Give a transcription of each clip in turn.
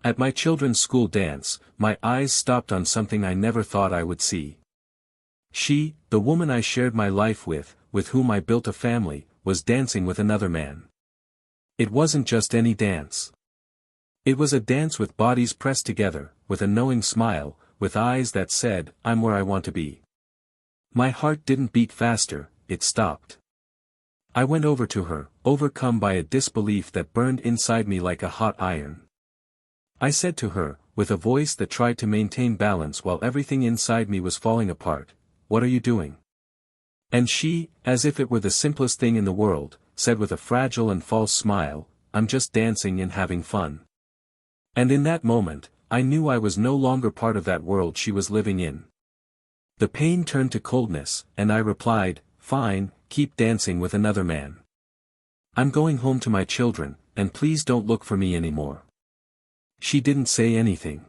At my children's school dance, my eyes stopped on something I never thought I would see. She, the woman I shared my life with whom I built a family, was dancing with another man. It wasn't just any dance. It was a dance with bodies pressed together, with a knowing smile, with eyes that said, "I'm where I want to be." My heart didn't beat faster, it stopped. I went over to her, overcome by a disbelief that burned inside me like a hot iron. I said to her, with a voice that tried to maintain balance while everything inside me was falling apart, "What are you doing?" And she, as if it were the simplest thing in the world, said with a fragile and false smile, "I'm just dancing and having fun." And in that moment, I knew I was no longer part of that world she was living in. The pain turned to coldness, and I replied, "Fine, keep dancing with another man. I'm going home to my children, and please don't look for me anymore." She didn't say anything.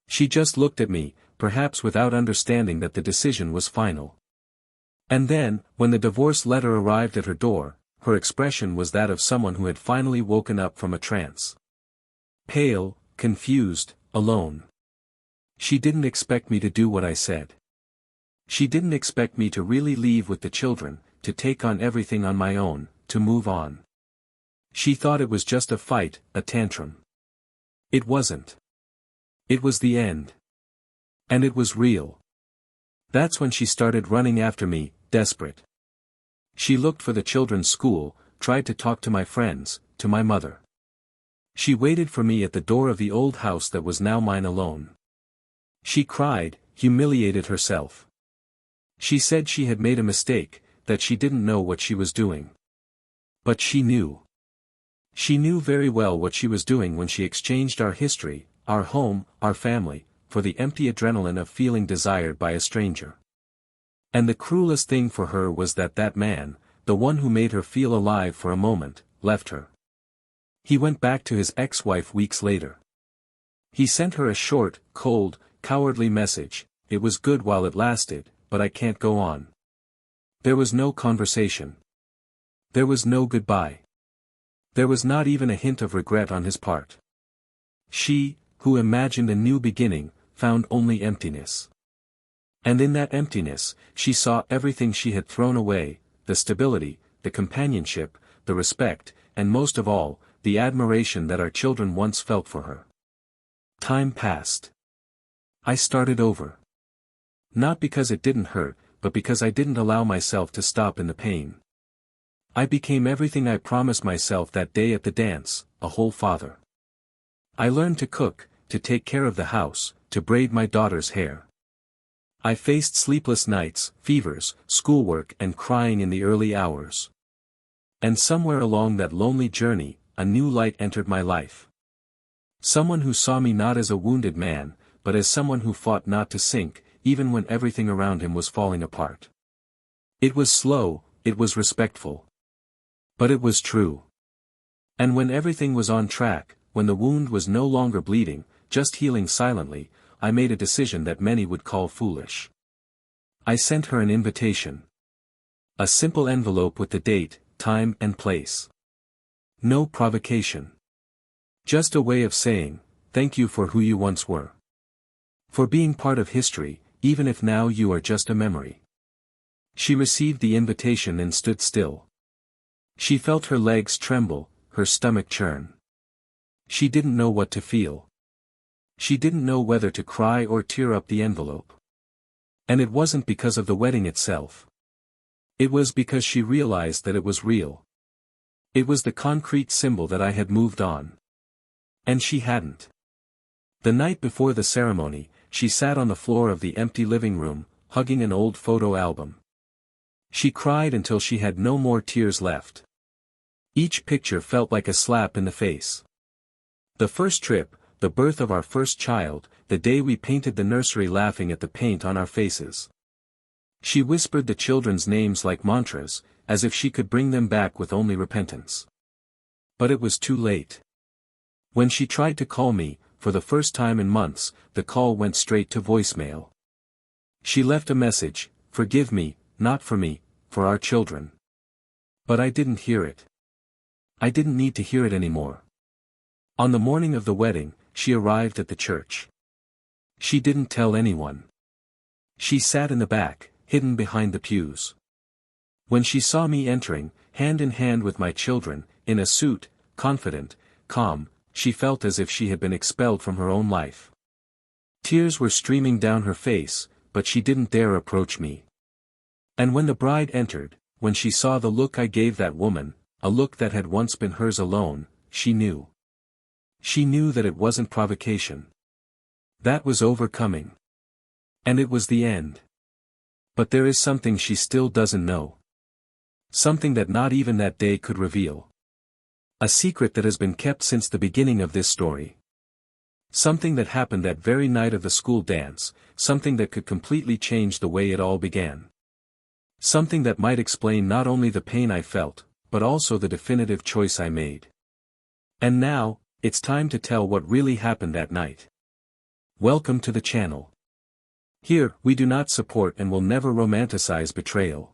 She just looked at me, perhaps without understanding that the decision was final. And then, when the divorce letter arrived at her door, her expression was that of someone who had finally woken up from a trance. Pale, confused, alone. She didn't expect me to do what I said. She didn't expect me to really leave with the children, to take on everything on my own, to move on. She thought it was just a fight, a tantrum. It wasn't. It was the end. And it was real. That's when she started running after me, desperate. She looked for the children's school, tried to talk to my friends, to my mother. She waited for me at the door of the old house that was now mine alone. She cried, humiliated herself. She said she had made a mistake, that she didn't know what she was doing. But she knew. She knew very well what she was doing when she exchanged our history, our home, our family, for the empty adrenaline of feeling desired by a stranger. And the cruelest thing for her was that that man, the one who made her feel alive for a moment, left her. He went back to his ex-wife weeks later. He sent her a short, cold, cowardly message, "It was good while it lasted, but I can't go on." There was no conversation. There was no goodbye. There was not even a hint of regret on his part. She, who imagined a new beginning, found only emptiness. And in that emptiness, she saw everything she had thrown away, the stability, the companionship, the respect, and most of all, the admiration that our children once felt for her. Time passed. I started over. Not because it didn't hurt, but because I didn't allow myself to stop in the pain. I became everything I promised myself that day at the dance, a whole father. I learned to cook, to take care of the house, to braid my daughter's hair. I faced sleepless nights, fevers, schoolwork and crying in the early hours. And somewhere along that lonely journey, a new light entered my life. Someone who saw me not as a wounded man, but as someone who fought not to sink, even when everything around him was falling apart. It was slow, it was respectful. But it was true. And when everything was on track, when the wound was no longer bleeding, just healing silently, I made a decision that many would call foolish. I sent her an invitation. A simple envelope with the date, time and place. No provocation. Just a way of saying, thank you for who you once were. For being part of history, even if now you are just a memory. She received the invitation and stood still. She felt her legs tremble, her stomach churn. She didn't know what to feel. She didn't know whether to cry or tear up the envelope. And it wasn't because of the wedding itself. It was because she realized that it was real. It was the concrete symbol that I had moved on. And she hadn't. The night before the ceremony, she sat on the floor of the empty living room, hugging an old photo album. She cried until she had no more tears left. Each picture felt like a slap in the face. The first trip, the birth of our first child, the day we painted the nursery laughing at the paint on our faces. She whispered the children's names like mantras, as if she could bring them back with only repentance. But it was too late. When she tried to call me, for the first time in months, the call went straight to voicemail. She left a message, "Forgive me, not for me, for our children." But I didn't hear it. I didn't need to hear it anymore. On the morning of the wedding, she arrived at the church. She didn't tell anyone. She sat in the back, hidden behind the pews. When she saw me entering, hand in hand with my children, in a suit, confident, calm, she felt as if she had been expelled from her own life. Tears were streaming down her face, but she didn't dare approach me. And when the bride entered, when she saw the look I gave that woman, a look that had once been hers alone, she knew. She knew that it wasn't provocation. That was overcoming. And it was the end. But there is something she still doesn't know. Something that not even that day could reveal. A secret that has been kept since the beginning of this story. Something that happened that very night of the school dance, something that could completely change the way it all began. Something that might explain not only the pain I felt, but also the definitive choice I made. And now, it's time to tell what really happened that night. Welcome to the channel. Here, we do not support and will never romanticize betrayal.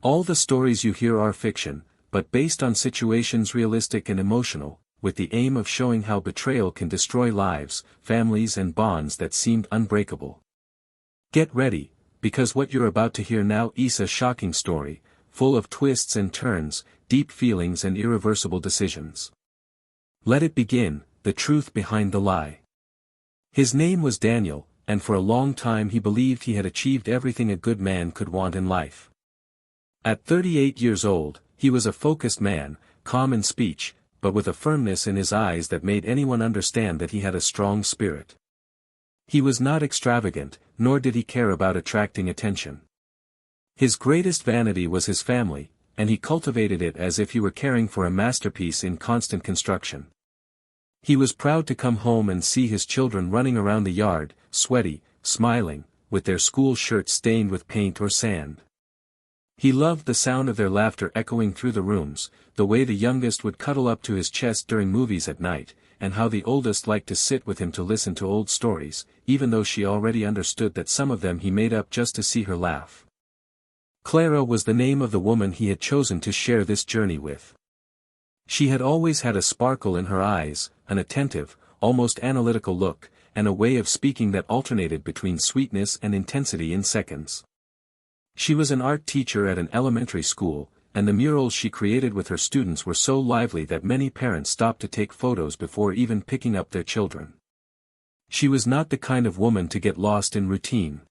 All the stories you hear are fiction, but based on situations realistic and emotional, with the aim of showing how betrayal can destroy lives, families and bonds that seemed unbreakable. Get ready, because what you're about to hear now is a shocking story, full of twists and turns, deep feelings and irreversible decisions. Let it begin, the truth behind the lie. His name was Daniel, and for a long time he believed he had achieved everything a good man could want in life. At 38 years old, he was a focused man, calm in speech, but with a firmness in his eyes that made anyone understand that he had a strong spirit. He was not extravagant, nor did he care about attracting attention. His greatest vanity was his family, and he cultivated it as if he were caring for a masterpiece in constant construction. He was proud to come home and see his children running around the yard, sweaty, smiling, with their school shirts stained with paint or sand. He loved the sound of their laughter echoing through the rooms, the way the youngest would cuddle up to his chest during movies at night, and how the oldest liked to sit with him to listen to old stories, even though she already understood that some of them he made up just to see her laugh. Clara was the name of the woman he had chosen to share this journey with. She had always had a sparkle in her eyes, an attentive, almost analytical look, and a way of speaking that alternated between sweetness and intensity in seconds. She was an art teacher at an elementary school, and the murals she created with her students were so lively that many parents stopped to take photos before even picking up their children. She was not the kind of woman to get lost in routine.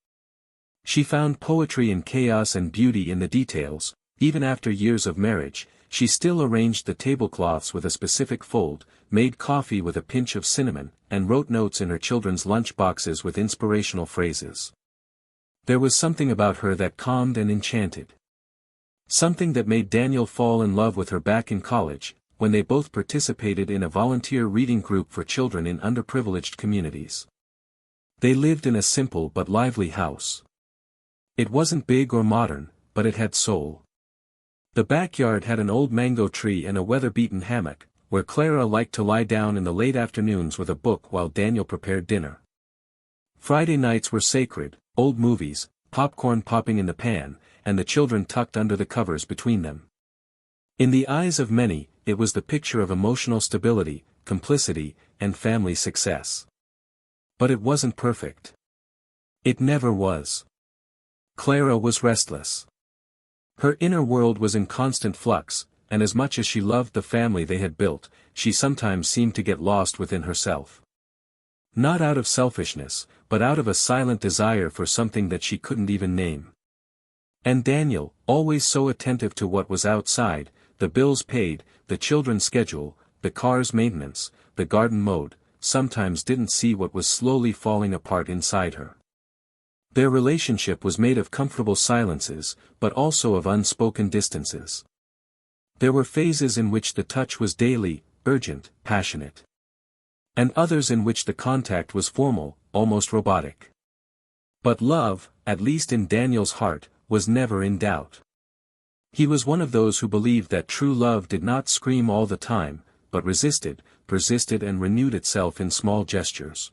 She found poetry in chaos and beauty in the details. Even after years of marriage, she still arranged the tablecloths with a specific fold, made coffee with a pinch of cinnamon, and wrote notes in her children's lunch boxes with inspirational phrases. There was something about her that calmed and enchanted. Something that made Daniel fall in love with her back in college, when they both participated in a volunteer reading group for children in underprivileged communities. They lived in a simple but lively house. It wasn't big or modern, but it had soul. The backyard had an old mango tree and a weather-beaten hammock, where Clara liked to lie down in the late afternoons with a book while Daniel prepared dinner. Friday nights were sacred, old movies, popcorn popping in the pan, and the children tucked under the covers between them. In the eyes of many, it was the picture of emotional stability, complicity, and family success. But it wasn't perfect. It never was. Clara was restless. Her inner world was in constant flux, and as much as she loved the family they had built, she sometimes seemed to get lost within herself. Not out of selfishness, but out of a silent desire for something that she couldn't even name. And Daniel, always so attentive to what was outside, the bills paid, the children's schedule, the car's maintenance, the garden mowed, sometimes didn't see what was slowly falling apart inside her. Their relationship was made of comfortable silences, but also of unspoken distances. There were phases in which the touch was daily, urgent, passionate. And others in which the contact was formal, almost robotic. But love, at least in Daniel's heart, was never in doubt. He was one of those who believed that true love did not scream all the time, but resisted, persisted and renewed itself in small gestures.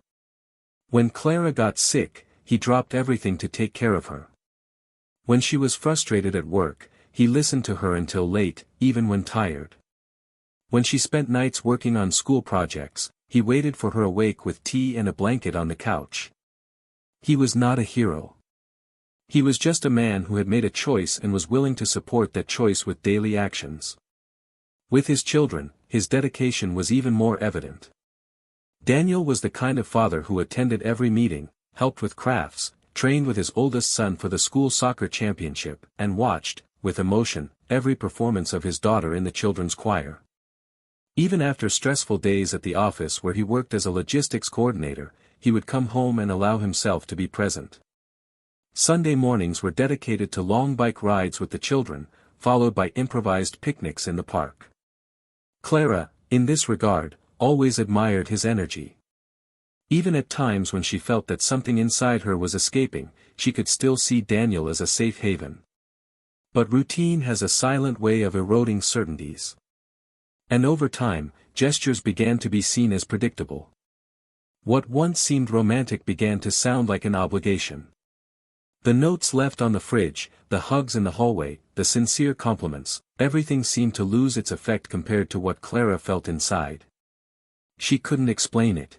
When Clara got sick, he dropped everything to take care of her. When she was frustrated at work, he listened to her until late, even when tired. When she spent nights working on school projects, he waited for her awake with tea and a blanket on the couch. He was not a hero. He was just a man who had made a choice and was willing to support that choice with daily actions. With his children, his dedication was even more evident. Daniel was the kind of father who attended every meeting, helped with crafts, trained with his oldest son for the school soccer championship, and watched, with emotion, every performance of his daughter in the children's choir. Even after stressful days at the office where he worked as a logistics coordinator, he would come home and allow himself to be present. Sunday mornings were dedicated to long bike rides with the children, followed by improvised picnics in the park. Clara, in this regard, always admired his energy. Even at times when she felt that something inside her was escaping, she could still see Daniel as a safe haven. But routine has a silent way of eroding certainties. And over time, gestures began to be seen as predictable. What once seemed romantic began to sound like an obligation. The notes left on the fridge, the hugs in the hallway, the sincere compliments, everything seemed to lose its effect compared to what Clara felt inside. She couldn't explain it.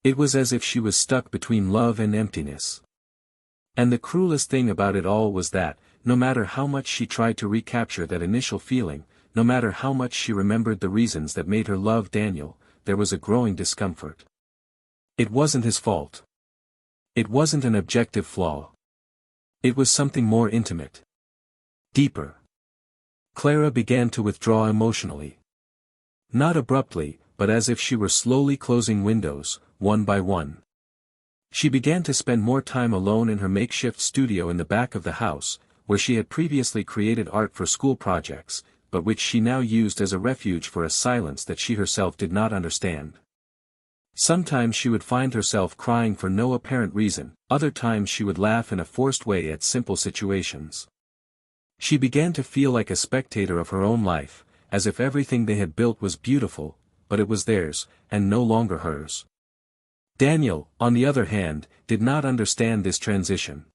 It was as if she was stuck between love and emptiness. And the cruelest thing about it all was that, no matter how much she tried to recapture that initial feeling, no matter how much she remembered the reasons that made her love Daniel, there was a growing discomfort. It wasn't his fault. It wasn't an objective flaw. It was something more intimate. Deeper. Clara began to withdraw emotionally. Not abruptly, but as if she were slowly closing windows, one by one. She began to spend more time alone in her makeshift studio in the back of the house, where she had previously created art for school projects, but which she now used as a refuge for a silence that she herself did not understand. Sometimes she would find herself crying for no apparent reason, other times she would laugh in a forced way at simple situations. She began to feel like a spectator of her own life, as if everything they had built was beautiful, but it was theirs, and no longer hers. Daniel, on the other hand, did not understand this transition.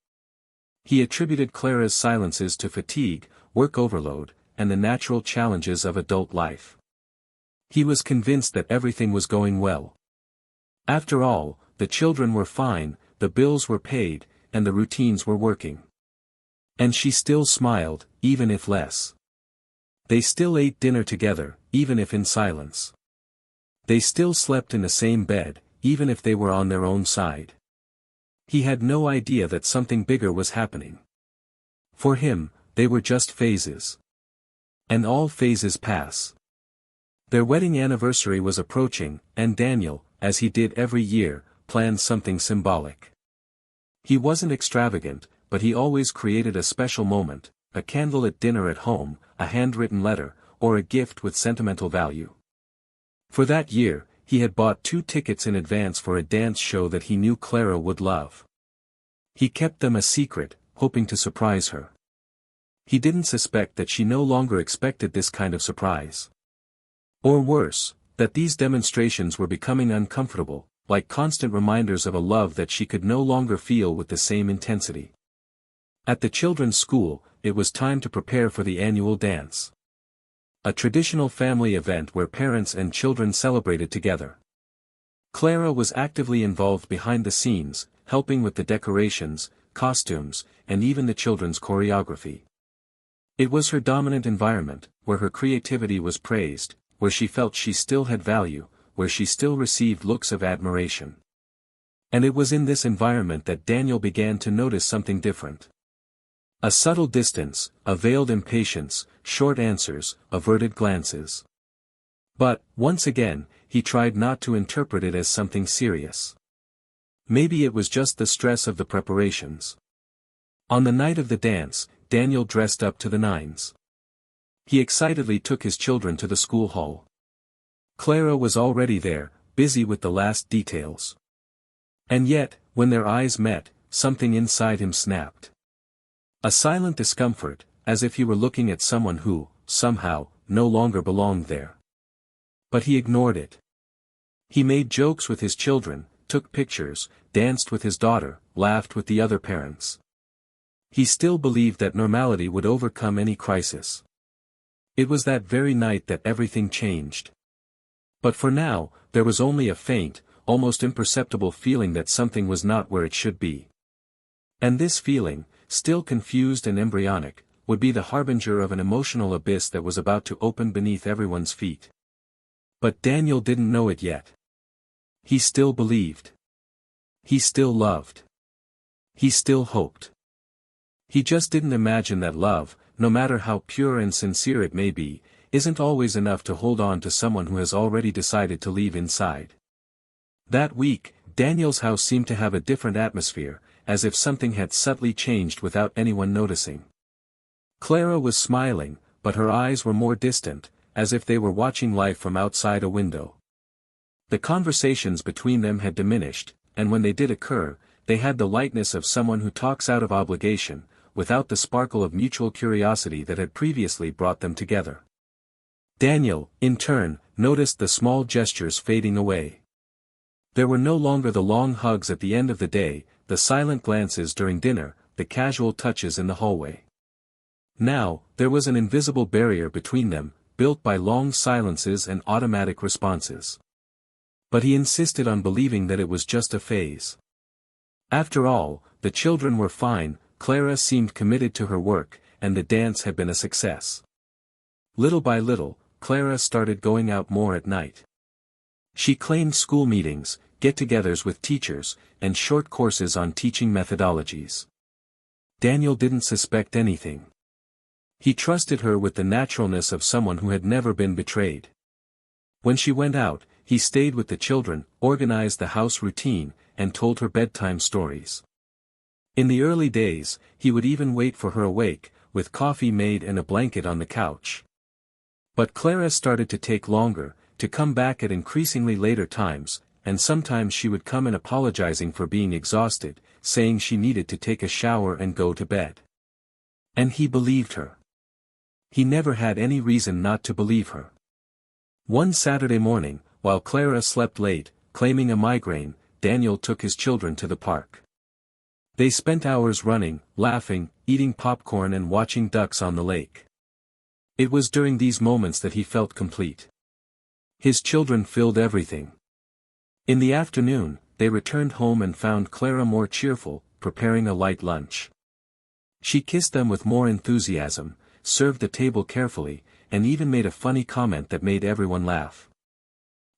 He attributed Clara's silences to fatigue, work overload, and the natural challenges of adult life. He was convinced that everything was going well. After all, the children were fine, the bills were paid, and the routines were working. And she still smiled, even if less. They still ate dinner together, even if in silence. They still slept in the same bed, even if they were on their own side. He had no idea that something bigger was happening. For him, they were just phases. And all phases pass. Their wedding anniversary was approaching, and Daniel, as he did every year, planned something symbolic. He wasn't extravagant, but he always created a special moment, a candle at dinner at home, a handwritten letter, or a gift with sentimental value. For that year, he had bought 2 tickets in advance for a dance show that he knew Clara would love. He kept them a secret, hoping to surprise her. He didn't suspect that she no longer expected this kind of surprise. Or worse, that these demonstrations were becoming uncomfortable, like constant reminders of a love that she could no longer feel with the same intensity. At the children's school, it was time to prepare for the annual dance. A traditional family event where parents and children celebrated together. Clara was actively involved behind the scenes, helping with the decorations, costumes, and even the children's choreography. It was her dominant environment, where her creativity was praised, where she felt she still had value, where she still received looks of admiration. And it was in this environment that Daniel began to notice something different. A subtle distance, a veiled impatience, short answers, averted glances. But, once again, he tried not to interpret it as something serious. Maybe it was just the stress of the preparations. On the night of the dance, Daniel dressed up to the nines. He excitedly took his children to the school hall. Clara was already there, busy with the last details. And yet, when their eyes met, something inside him snapped. A silent discomfort, as if he were looking at someone who, somehow, no longer belonged there. But he ignored it. He made jokes with his children, took pictures, danced with his daughter, laughed with the other parents. He still believed that normality would overcome any crisis. It was that very night that everything changed. But for now, there was only a faint, almost imperceptible feeling that something was not where it should be. And this feeling, still confused and embryonic, would be the harbinger of an emotional abyss that was about to open beneath everyone's feet. But Daniel didn't know it yet. He still believed. He still loved. He still hoped. He just didn't imagine that love, no matter how pure and sincere it may be, isn't always enough to hold on to someone who has already decided to leave inside. That week, Daniel's house seemed to have a different atmosphere, as if something had subtly changed without anyone noticing. Clara was smiling, but her eyes were more distant, as if they were watching life from outside a window. The conversations between them had diminished, and when they did occur, they had the lightness of someone who talks out of obligation, without the sparkle of mutual curiosity that had previously brought them together. Daniel, in turn, noticed the small gestures fading away. There were no longer the long hugs at the end of the day, the silent glances during dinner, the casual touches in the hallway. Now, there was an invisible barrier between them, built by long silences and automatic responses. But he insisted on believing that it was just a phase. After all, the children were fine, Clara seemed committed to her work, and the dance had been a success. Little by little, Clara started going out more at night. She claimed school meetings, get-togethers with teachers, and short courses on teaching methodologies. Daniel didn't suspect anything. He trusted her with the naturalness of someone who had never been betrayed. When she went out, he stayed with the children, organized the house routine, and told her bedtime stories. In the early days, he would even wait for her awake, with coffee made and a blanket on the couch. But Clara started to take longer, to come back at increasingly later times, and sometimes she would come in apologizing for being exhausted, saying she needed to take a shower and go to bed. And he believed her. He never had any reason not to believe her. One Saturday morning, while Clara slept late, claiming a migraine, Daniel took his children to the park. They spent hours running, laughing, eating popcorn and watching ducks on the lake. It was during these moments that he felt complete. His children filled everything. In the afternoon, they returned home and found Clara more cheerful, preparing a light lunch. She kissed them with more enthusiasm, served the table carefully, and even made a funny comment that made everyone laugh.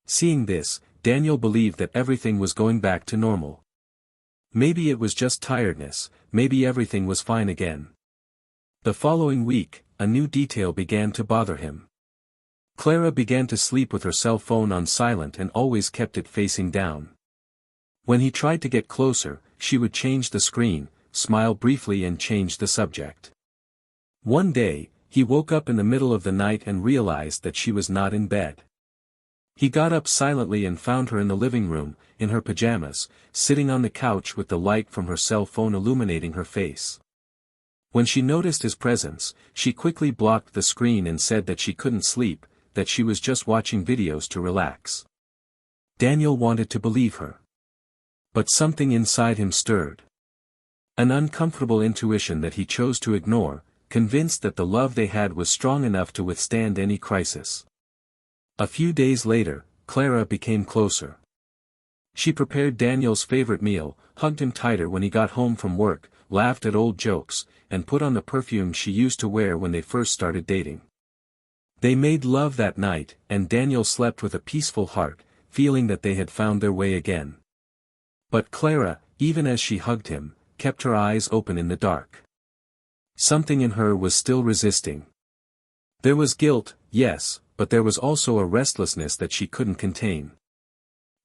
Seeing this, Daniel believed that everything was going back to normal. Maybe it was just tiredness, maybe everything was fine again. The following week, a new detail began to bother him. Clara began to sleep with her cell phone on silent and always kept it facing down. When he tried to get closer, she would change the screen, smile briefly and change the subject. One day, he woke up in the middle of the night and realized that she was not in bed. He got up silently and found her in the living room, in her pajamas, sitting on the couch with the light from her cell phone illuminating her face. When she noticed his presence, she quickly blocked the screen and said that she couldn't sleep, that she was just watching videos to relax. Daniel wanted to believe her. But something inside him stirred. An uncomfortable intuition that he chose to ignore, convinced that the love they had was strong enough to withstand any crisis. A few days later, Clara became closer. She prepared Daniel's favorite meal, hugged him tighter when he got home from work, laughed at old jokes, and put on the perfume she used to wear when they first started dating. They made love that night, and Daniel slept with a peaceful heart, feeling that they had found their way again. But Clara, even as she hugged him, kept her eyes open in the dark. Something in her was still resisting. There was guilt, yes, but there was also a restlessness that she couldn't contain.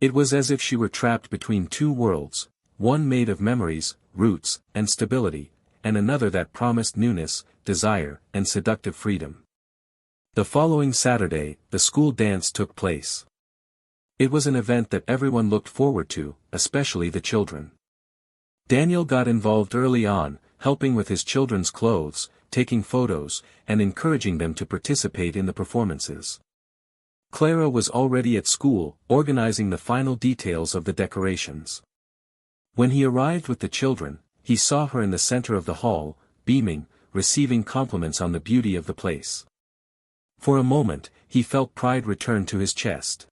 It was as if she were trapped between two worlds, one made of memories, roots, and stability, and another that promised newness, desire, and seductive freedom. The following Saturday, the school dance took place. It was an event that everyone looked forward to, especially the children. Daniel got involved early on, helping with his children's clothes, taking photos, and encouraging them to participate in the performances. Clara was already at school, organizing the final details of the decorations. When he arrived with the children, he saw her in the center of the hall, beaming, receiving compliments on the beauty of the place. For a moment, he felt pride return to his chest.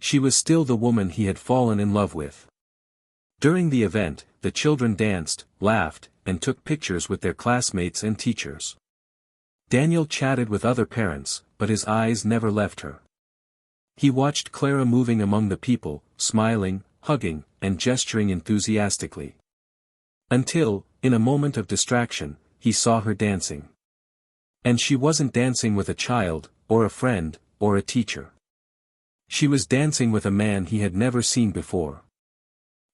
She was still the woman he had fallen in love with. During the event, the children danced, laughed, and took pictures with their classmates and teachers. Daniel chatted with other parents, but his eyes never left her. He watched Clara moving among the people, smiling, hugging, and gesturing enthusiastically. Until, in a moment of distraction, he saw her dancing. And she wasn't dancing with a child, or a friend, or a teacher. She was dancing with a man he had never seen before.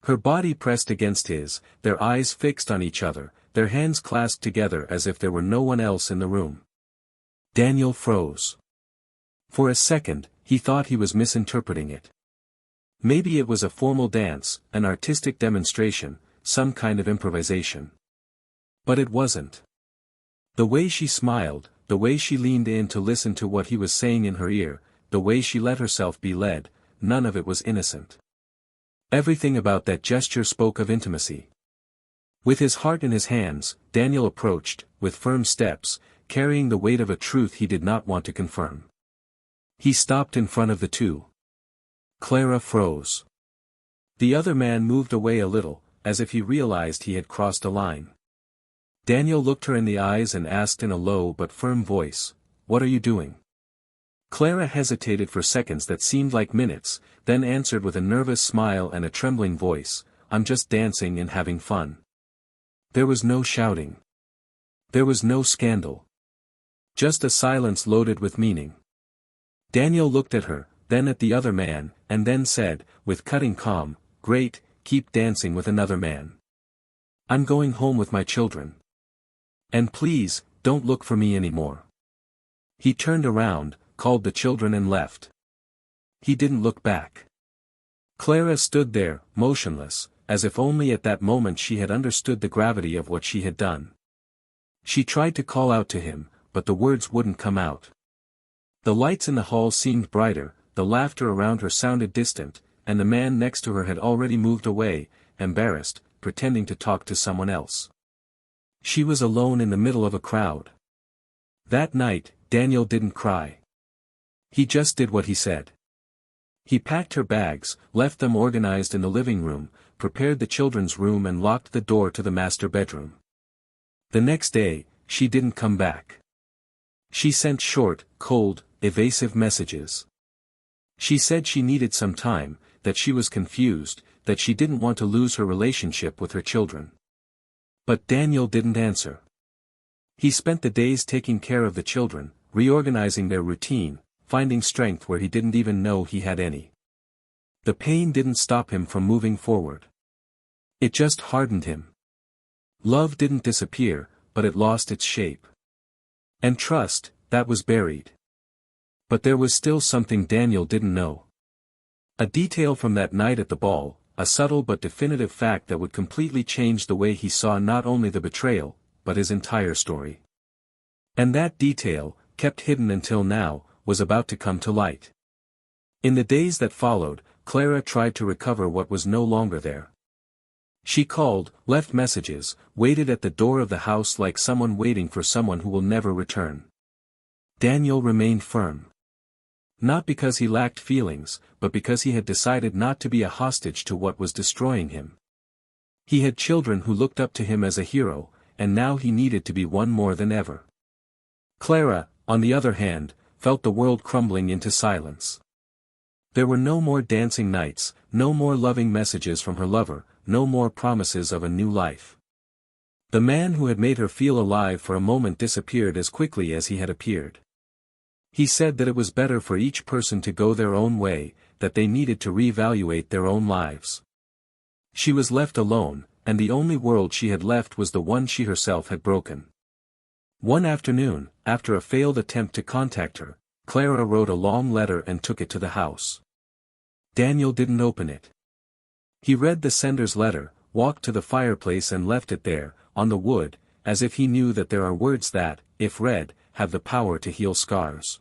Her body pressed against his, their eyes fixed on each other, their hands clasped together as if there were no one else in the room. Daniel froze. For a second, he thought he was misinterpreting it. Maybe it was a formal dance, an artistic demonstration, some kind of improvisation. But it wasn't. The way she smiled, the way she leaned in to listen to what he was saying in her ear, the way she let herself be led, none of it was innocent. Everything about that gesture spoke of intimacy. With his heart in his hands, Daniel approached, with firm steps, carrying the weight of a truth he did not want to confirm. He stopped in front of the two. Clara froze. The other man moved away a little, as if he realized he had crossed a line. Daniel looked her in the eyes and asked in a low but firm voice, "What are you doing?" Clara hesitated for seconds that seemed like minutes, then answered with a nervous smile and a trembling voice, "I'm just dancing and having fun." There was no shouting. There was no scandal. Just a silence loaded with meaning. Daniel looked at her, then at the other man, and then said, with cutting calm, "Great, keep dancing with another man. I'm going home with my children. And please, don't look for me anymore." He turned around, called the children and left. He didn't look back. Clara stood there, motionless, as if only at that moment she had understood the gravity of what she had done. She tried to call out to him, but the words wouldn't come out. The lights in the hall seemed brighter, the laughter around her sounded distant, and the man next to her had already moved away, embarrassed, pretending to talk to someone else. She was alone in the middle of a crowd. That night, Daniel didn't cry. He just did what he said. He packed her bags, left them organized in the living room, prepared the children's room and locked the door to the master bedroom. The next day, she didn't come back. She sent short, cold, evasive messages. She said she needed some time, that she was confused, that she didn't want to lose her relationship with her children. But Daniel didn't answer. He spent the days taking care of the children, reorganizing their routine, finding strength where he didn't even know he had any. The pain didn't stop him from moving forward. It just hardened him. Love didn't disappear, but it lost its shape. And trust, that was buried. But there was still something Daniel didn't know. A detail from that night at the ball, a subtle but definitive fact that would completely change the way he saw not only the betrayal, but his entire story. And that detail, kept hidden until now, was about to come to light. In the days that followed, Clara tried to recover what was no longer there. She called, left messages, waited at the door of the house like someone waiting for someone who will never return. Daniel remained firm. Not because he lacked feelings, but because he had decided not to be a hostage to what was destroying him. He had children who looked up to him as a hero, and now he needed to be one more than ever. Clara, on the other hand, felt the world crumbling into silence. There were no more dancing nights, no more loving messages from her lover, no more promises of a new life. The man who had made her feel alive for a moment disappeared as quickly as he had appeared. He said that it was better for each person to go their own way, that they needed to reevaluate their own lives. She was left alone, and the only world she had left was the one she herself had broken. One afternoon, after a failed attempt to contact her, Clara wrote a long letter and took it to the house. Daniel didn't open it. He read the sender's letter, walked to the fireplace and left it there, on the wood, as if he knew that there are words that, if read, have the power to heal scars.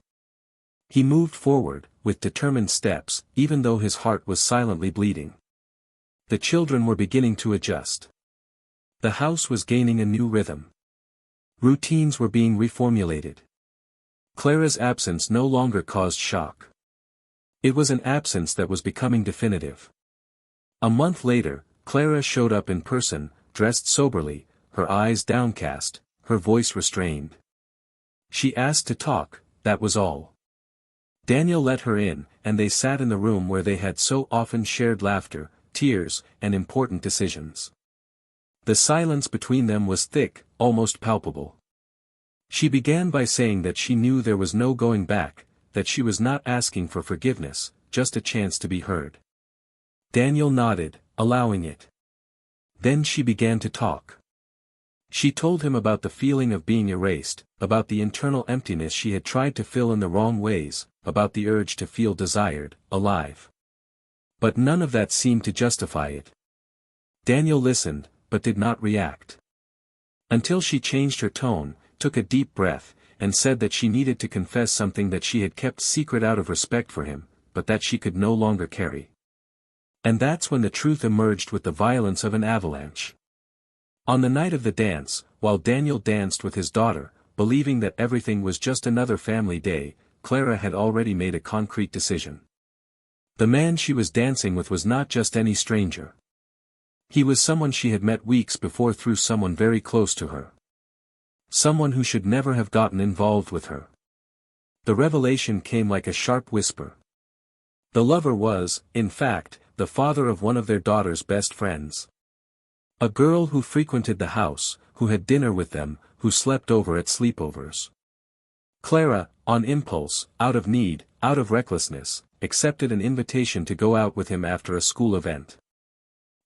He moved forward, with determined steps, even though his heart was silently bleeding. The children were beginning to adjust. The house was gaining a new rhythm. Routines were being reformulated. Clara's absence no longer caused shock. It was an absence that was becoming definitive. A month later, Clara showed up in person, dressed soberly, her eyes downcast, her voice restrained. She asked to talk, that was all. Daniel let her in, and they sat in the room where they had so often shared laughter, tears, and important decisions. The silence between them was thick, almost palpable. She began by saying that she knew there was no going back, that she was not asking for forgiveness, just a chance to be heard. Daniel nodded, allowing it. Then she began to talk. She told him about the feeling of being erased, about the internal emptiness she had tried to fill in the wrong ways, about the urge to feel desired, alive. But none of that seemed to justify it. Daniel listened, but did not react. Until she changed her tone, took a deep breath, and said that she needed to confess something that she had kept secret out of respect for him, but that she could no longer carry. And that's when the truth emerged with the violence of an avalanche. On the night of the dance, while Daniel danced with his daughter, believing that everything was just another family day, Clara had already made a concrete decision. The man she was dancing with was not just any stranger. He was someone she had met weeks before through someone very close to her. Someone who should never have gotten involved with her. The revelation came like a sharp whisper. The lover was, in fact, the father of one of their daughter's best friends. A girl who frequented the house, who had dinner with them, who slept over at sleepovers. Clara, on impulse, out of need, out of recklessness, accepted an invitation to go out with him after a school event.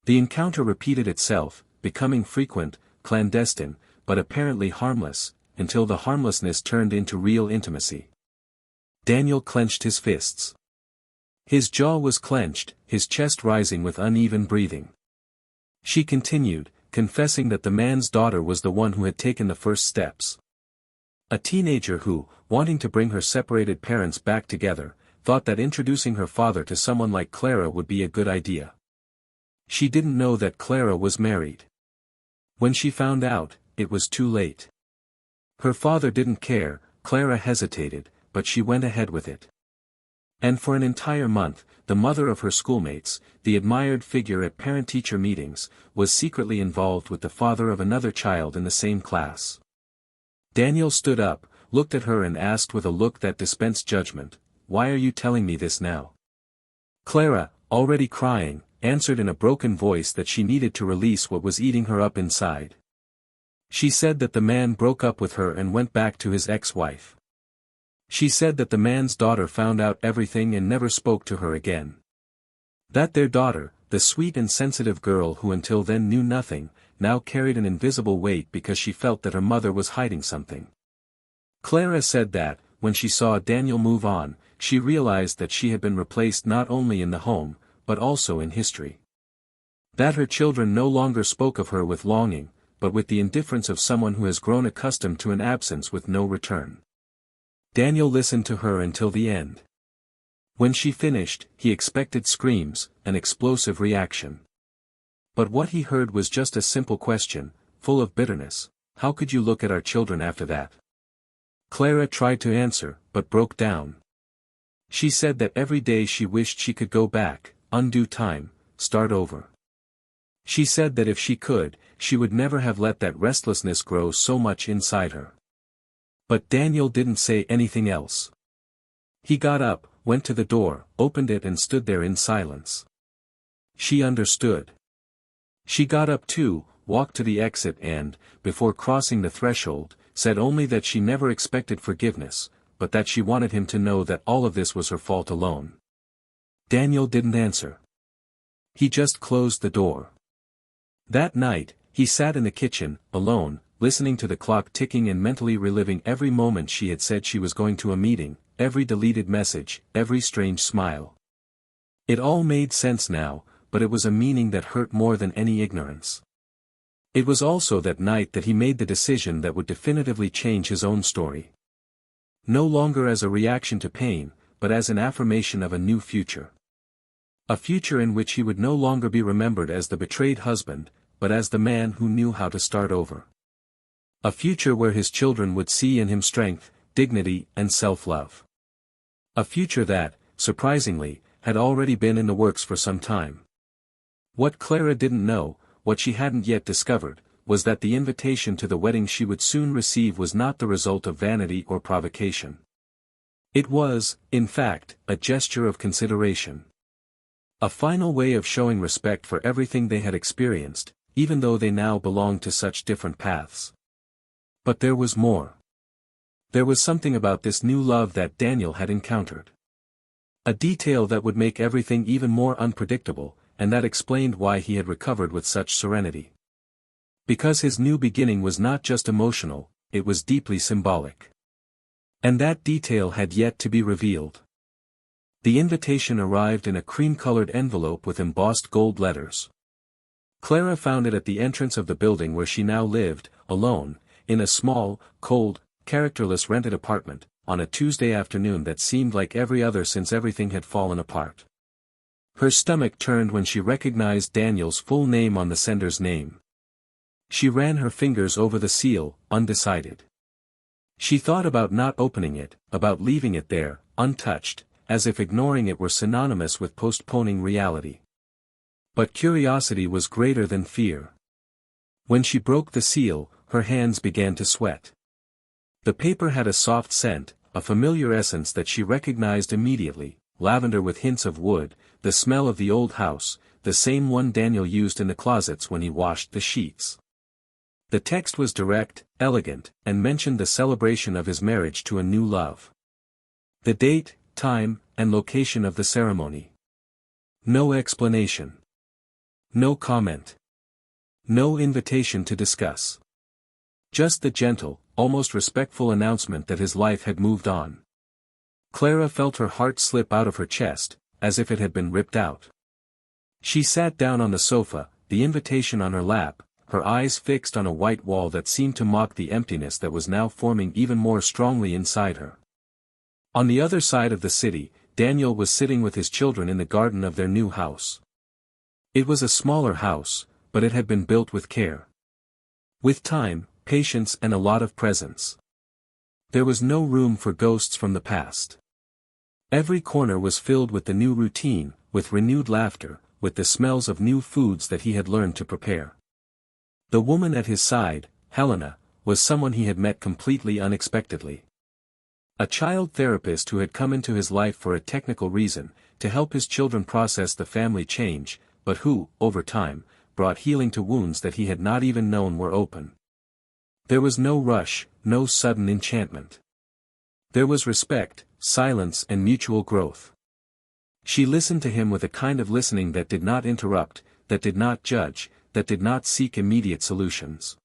The encounter repeated itself, becoming frequent, clandestine, but apparently harmless, until the harmlessness turned into real intimacy. Daniel clenched his fists. His jaw was clenched, his chest rising with uneven breathing. She continued, confessing that the man's daughter was the one who had taken the first steps. A teenager who, wanting to bring her separated parents back together, thought that introducing her father to someone like Clara would be a good idea. She didn't know that Clara was married. When she found out, it was too late. Her father didn't care, Clara hesitated, but she went ahead with it. And for an entire month, the mother of her schoolmates, the admired figure at parent-teacher meetings, was secretly involved with the father of another child in the same class. Daniel stood up, looked at her and asked with a look that dispensed judgment, "Why are you telling me this now?" Clara, already crying, answered in a broken voice that she needed to release what was eating her up inside. She said that the man broke up with her and went back to his ex-wife. She said that the man's daughter found out everything and never spoke to her again. That their daughter, the sweet and sensitive girl who until then knew nothing, now carried an invisible weight because she felt that her mother was hiding something. Clara said that, when she saw Daniel move on, she realized that she had been replaced not only in the home, but also in history. That her children no longer spoke of her with longing, but with the indifference of someone who has grown accustomed to an absence with no return. Daniel listened to her until the end. When she finished, he expected screams, an explosive reaction. But what he heard was just a simple question, full of bitterness: "How could you look at our children after that?" Clara tried to answer, but broke down. She said that every day she wished she could go back, undo time, start over. She said that if she could, she would never have let that restlessness grow so much inside her. But Daniel didn't say anything else. He got up, went to the door, opened it and stood there in silence. She understood. She got up too, walked to the exit and, before crossing the threshold, said only that she never expected forgiveness, but that she wanted him to know that all of this was her fault alone. Daniel didn't answer. He just closed the door. That night, he sat in the kitchen, alone, listening to the clock ticking and mentally reliving every moment she had said she was going to a meeting, every deleted message, every strange smile. It all made sense now, but it was a meaning that hurt more than any ignorance. It was also that night that he made the decision that would definitively change his own story. No longer as a reaction to pain, but as an affirmation of a new future. A future in which he would no longer be remembered as the betrayed husband, but as the man who knew how to start over. A future where his children would see in him strength, dignity, and self-love. A future that, surprisingly, had already been in the works for some time. What Clara didn't know, what she hadn't yet discovered, was that the invitation to the wedding she would soon receive was not the result of vanity or provocation. It was, in fact, a gesture of consideration. A final way of showing respect for everything they had experienced, even though they now belonged to such different paths. But there was more. There was something about this new love that Daniel had encountered. A detail that would make everything even more unpredictable, and that explained why he had recovered with such serenity. Because his new beginning was not just emotional, it was deeply symbolic. And that detail had yet to be revealed. The invitation arrived in a cream-colored envelope with embossed gold letters. Clara found it at the entrance of the building where she now lived, alone, in a small, cold, characterless rented apartment, on a Tuesday afternoon that seemed like every other since everything had fallen apart. Her stomach turned when she recognized Daniel's full name on the sender's name. She ran her fingers over the seal, undecided. She thought about not opening it, about leaving it there, untouched, as if ignoring it were synonymous with postponing reality. But curiosity was greater than fear. When she broke the seal, her hands began to sweat. The paper had a soft scent, a familiar essence that she recognized immediately, lavender with hints of wood, the smell of the old house, the same one Daniel used in the closets when he washed the sheets. The text was direct, elegant, and mentioned the celebration of his marriage to a new love. The date, time, and location of the ceremony. No explanation. No comment. No invitation to discuss. Just the gentle, almost respectful announcement that his life had moved on. Clara felt her heart slip out of her chest, as if it had been ripped out. She sat down on the sofa, the invitation on her lap, her eyes fixed on a white wall that seemed to mock the emptiness that was now forming even more strongly inside her. On the other side of the city, Daniel was sitting with his children in the garden of their new house. It was a smaller house, but it had been built with care. With time, patience and a lot of presence. There was no room for ghosts from the past. Every corner was filled with the new routine, with renewed laughter, with the smells of new foods that he had learned to prepare. The woman at his side, Helena, was someone he had met completely unexpectedly. A child therapist who had come into his life for a technical reason, to help his children process the family change, but who, over time, brought healing to wounds that he had not even known were open. There was no rush, no sudden enchantment. There was respect, silence and mutual growth. She listened to him with a kind of listening that did not interrupt, that did not judge, that did not seek immediate solutions.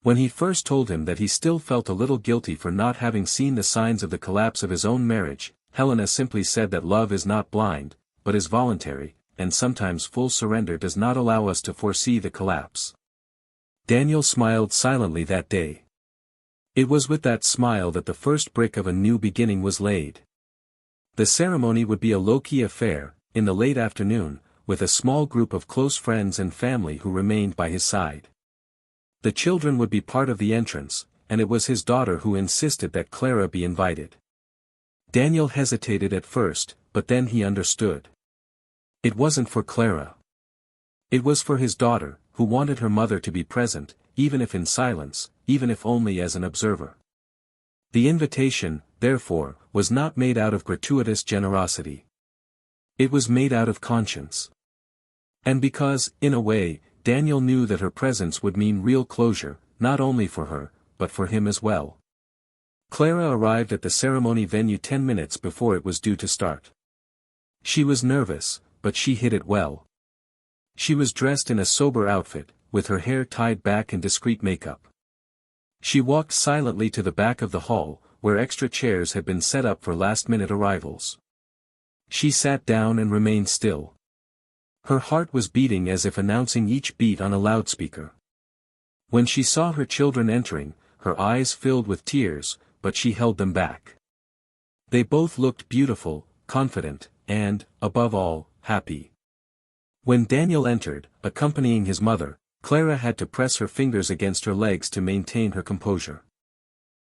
When he first told him that he still felt a little guilty for not having seen the signs of the collapse of his own marriage, Helena simply said that love is not blind, but is voluntary, and sometimes full surrender does not allow us to foresee the collapse. Daniel smiled silently that day. It was with that smile that the first brick of a new beginning was laid. The ceremony would be a low-key affair, in the late afternoon, with a small group of close friends and family who remained by his side. The children would be part of the entrance, and it was his daughter who insisted that Clara be invited. Daniel hesitated at first, but then he understood. It wasn't for Clara. It was for his daughter, who wanted her mother to be present, even if in silence, even if only as an observer. The invitation, therefore, was not made out of gratuitous generosity. It was made out of conscience. And because, in a way, Daniel knew that her presence would mean real closure, not only for her, but for him as well. Clara arrived at the ceremony venue 10 minutes before it was due to start. She was nervous, but she hid it well. She was dressed in a sober outfit, with her hair tied back in discreet makeup. She walked silently to the back of the hall, where extra chairs had been set up for last-minute arrivals. She sat down and remained still. Her heart was beating as if announcing each beat on a loudspeaker. When she saw her children entering, her eyes filled with tears, but she held them back. They both looked beautiful, confident, and, above all, happy. When Daniel entered, accompanying his mother, Clara had to press her fingers against her legs to maintain her composure.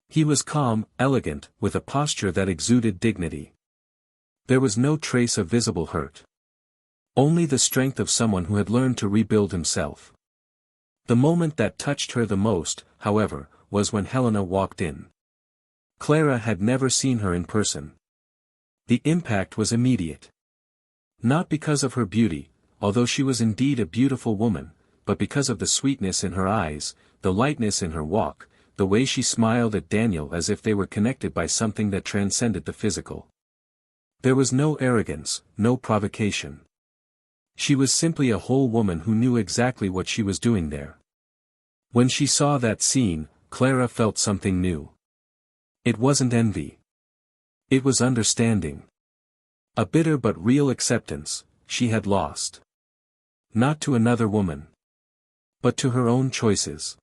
He was calm, elegant, with a posture that exuded dignity. There was no trace of visible hurt. Only the strength of someone who had learned to rebuild himself. The moment that touched her the most, however, was when Helena walked in. Clara had never seen her in person. The impact was immediate. Not because of her beauty, although she was indeed a beautiful woman, but because of the sweetness in her eyes, the lightness in her walk, the way she smiled at Daniel as if they were connected by something that transcended the physical. There was no arrogance, no provocation. She was simply a whole woman who knew exactly what she was doing there. When she saw that scene, Clara felt something new. It wasn't envy. It was understanding. A bitter but real acceptance. She had lost. Not to another woman, but to her own choices.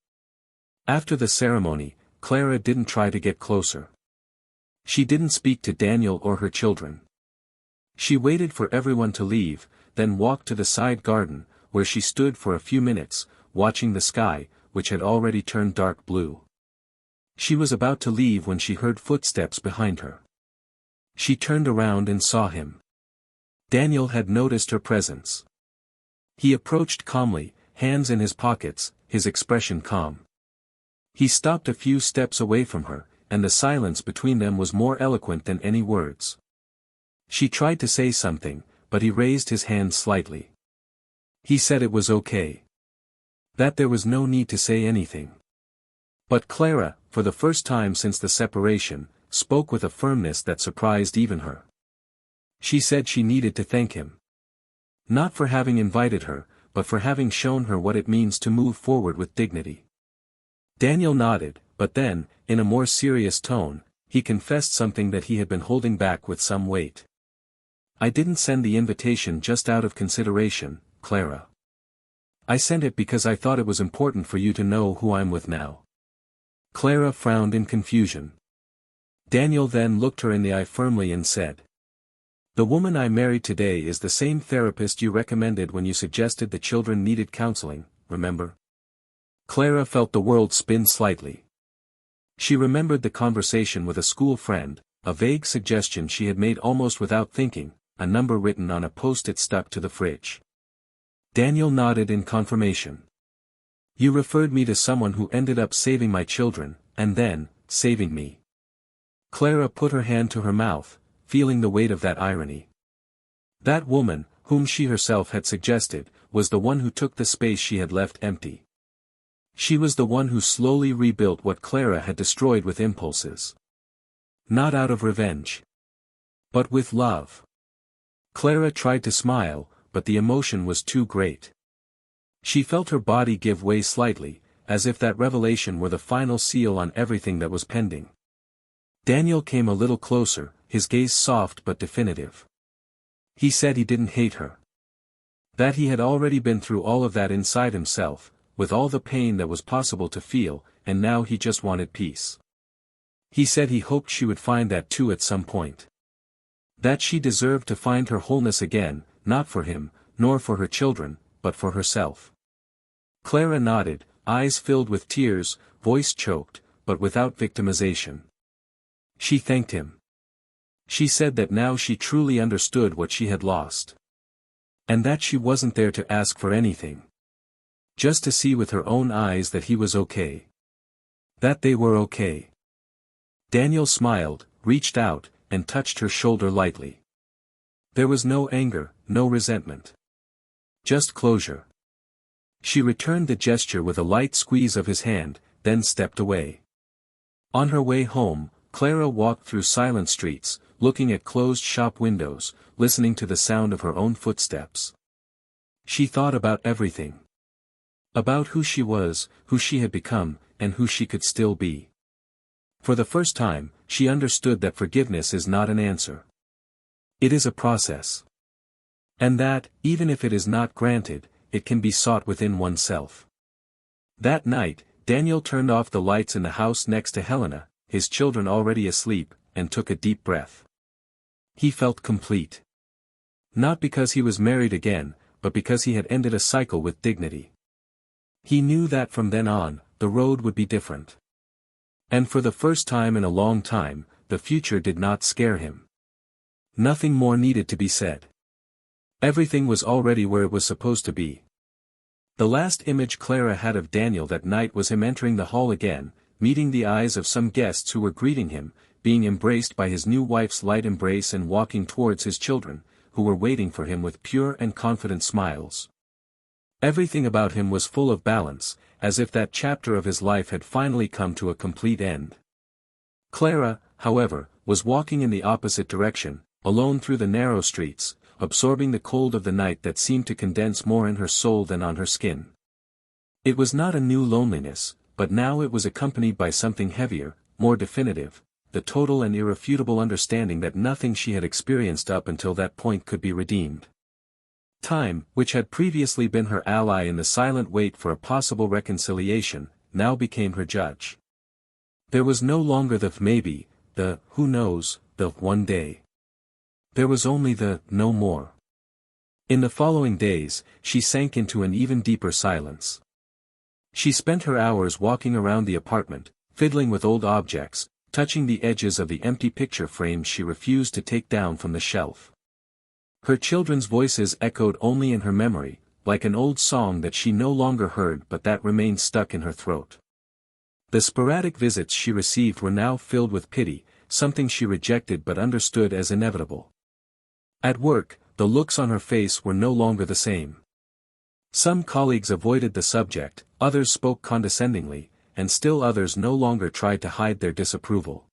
After the ceremony, Clara didn't try to get closer. She didn't speak to Daniel or her children. She waited for everyone to leave, then walked to the side garden, where she stood for a few minutes, watching the sky, which had already turned dark blue. She was about to leave when she heard footsteps behind her. She turned around and saw him. Daniel had noticed her presence. He approached calmly, hands in his pockets, his expression calm. He stopped a few steps away from her, and the silence between them was more eloquent than any words. She tried to say something, but he raised his hand slightly. He said it was okay. That there was no need to say anything. But Clara, for the first time since the separation, spoke with a firmness that surprised even her. She said she needed to thank him. Not for having invited her, but for having shown her what it means to move forward with dignity. Daniel nodded, but then, in a more serious tone, he confessed something that he had been holding back with some weight. I didn't send the invitation just out of consideration, Clara. I sent it because I thought it was important for you to know who I'm with now. Clara frowned in confusion. Daniel then looked her in the eye firmly and said, "The woman I married today is the same therapist you recommended when you suggested the children needed counseling, remember?" Clara felt the world spin slightly. She remembered the conversation with a school friend, a vague suggestion she had made almost without thinking, a number written on a post-it stuck to the fridge. Daniel nodded in confirmation. "You referred me to someone who ended up saving my children, and then, saving me." Clara put her hand to her mouth, feeling the weight of that irony. That woman, whom she herself had suggested, was the one who took the space she had left empty. She was the one who slowly rebuilt what Clara had destroyed with impulses. Not out of revenge, but with love. Clara tried to smile, but the emotion was too great. She felt her body give way slightly, as if that revelation were the final seal on everything that was pending. Daniel came a little closer, his gaze soft but definitive. He said he didn't hate her. That he had already been through all of that inside himself, with all the pain that was possible to feel, and now he just wanted peace. He said he hoped she would find that too at some point. That she deserved to find her wholeness again, not for him, nor for her children, but for herself. Clara nodded, eyes filled with tears, voice choked, but without victimization. She thanked him. She said that now she truly understood what she had lost. And that she wasn't there to ask for anything. Just to see with her own eyes that he was okay. That they were okay. Daniel smiled, reached out, and touched her shoulder lightly. There was no anger, no resentment. Just closure. She returned the gesture with a light squeeze of his hand, then stepped away. On her way home, Clara walked through silent streets, looking at closed shop windows, listening to the sound of her own footsteps. She thought about everything. About who she was, who she had become, and who she could still be. For the first time, she understood that forgiveness is not an answer. It is a process. And that, even if it is not granted, it can be sought within oneself. That night, Daniel turned off the lights in the house next to Helena, his children already asleep, and took a deep breath. He felt complete. Not because he was married again, but because he had ended a cycle with dignity. He knew that from then on, the road would be different. And for the first time in a long time, the future did not scare him. Nothing more needed to be said. Everything was already where it was supposed to be. The last image Clara had of Daniel that night was him entering the hall again, meeting the eyes of some guests who were greeting him, being embraced by his new wife's light embrace and walking towards his children, who were waiting for him with pure and confident smiles. Everything about him was full of balance, as if that chapter of his life had finally come to a complete end. Clara, however, was walking in the opposite direction, alone through the narrow streets, absorbing the cold of the night that seemed to condense more in her soul than on her skin. It was not a new loneliness, but now it was accompanied by something heavier, more definitive, the total and irrefutable understanding that nothing she had experienced up until that point could be redeemed. Time, which had previously been her ally in the silent wait for a possible reconciliation, now became her judge. There was no longer the maybe, the who knows, the one day. There was only the no more. In the following days, she sank into an even deeper silence. She spent her hours walking around the apartment, fiddling with old objects, touching the edges of the empty picture frames she refused to take down from the shelf. Her children's voices echoed only in her memory, like an old song that she no longer heard but that remained stuck in her throat. The sporadic visits she received were now filled with pity, something she rejected but understood as inevitable. At work, the looks on her face were no longer the same. Some colleagues avoided the subject, others spoke condescendingly, and still others no longer tried to hide their disapproval.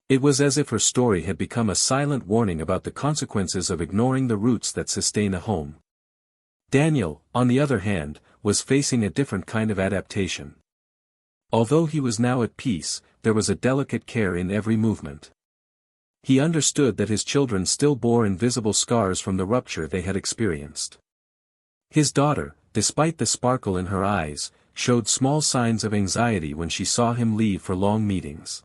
It was as if her story had become a silent warning about the consequences of ignoring the roots that sustain a home. Daniel, on the other hand, was facing a different kind of adaptation. Although he was now at peace, there was a delicate care in every movement. He understood that his children still bore invisible scars from the rupture they had experienced. His daughter, despite the sparkle in her eyes, showed small signs of anxiety when she saw him leave for long meetings.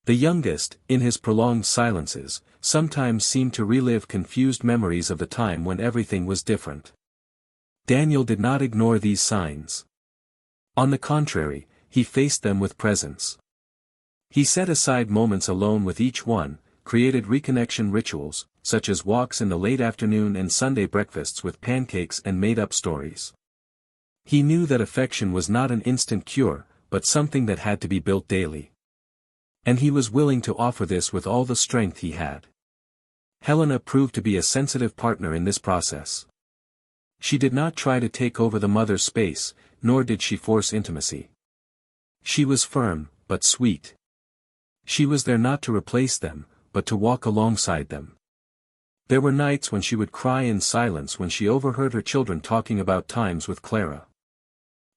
The youngest, in his prolonged silences, sometimes seemed to relive confused memories of the time when everything was different. Daniel did not ignore these signs. On the contrary, he faced them with presence. He set aside moments alone with each one, created reconnection rituals, such as walks in the late afternoon and Sunday breakfasts with pancakes and made-up stories. He knew that affection was not an instant cure, but something that had to be built daily. And he was willing to offer this with all the strength he had. Helena proved to be a sensitive partner in this process. She did not try to take over the mother's space, nor did she force intimacy. She was firm, but sweet. She was there not to replace them, but to walk alongside them. There were nights when she would cry in silence when she overheard her children talking about times with Clara.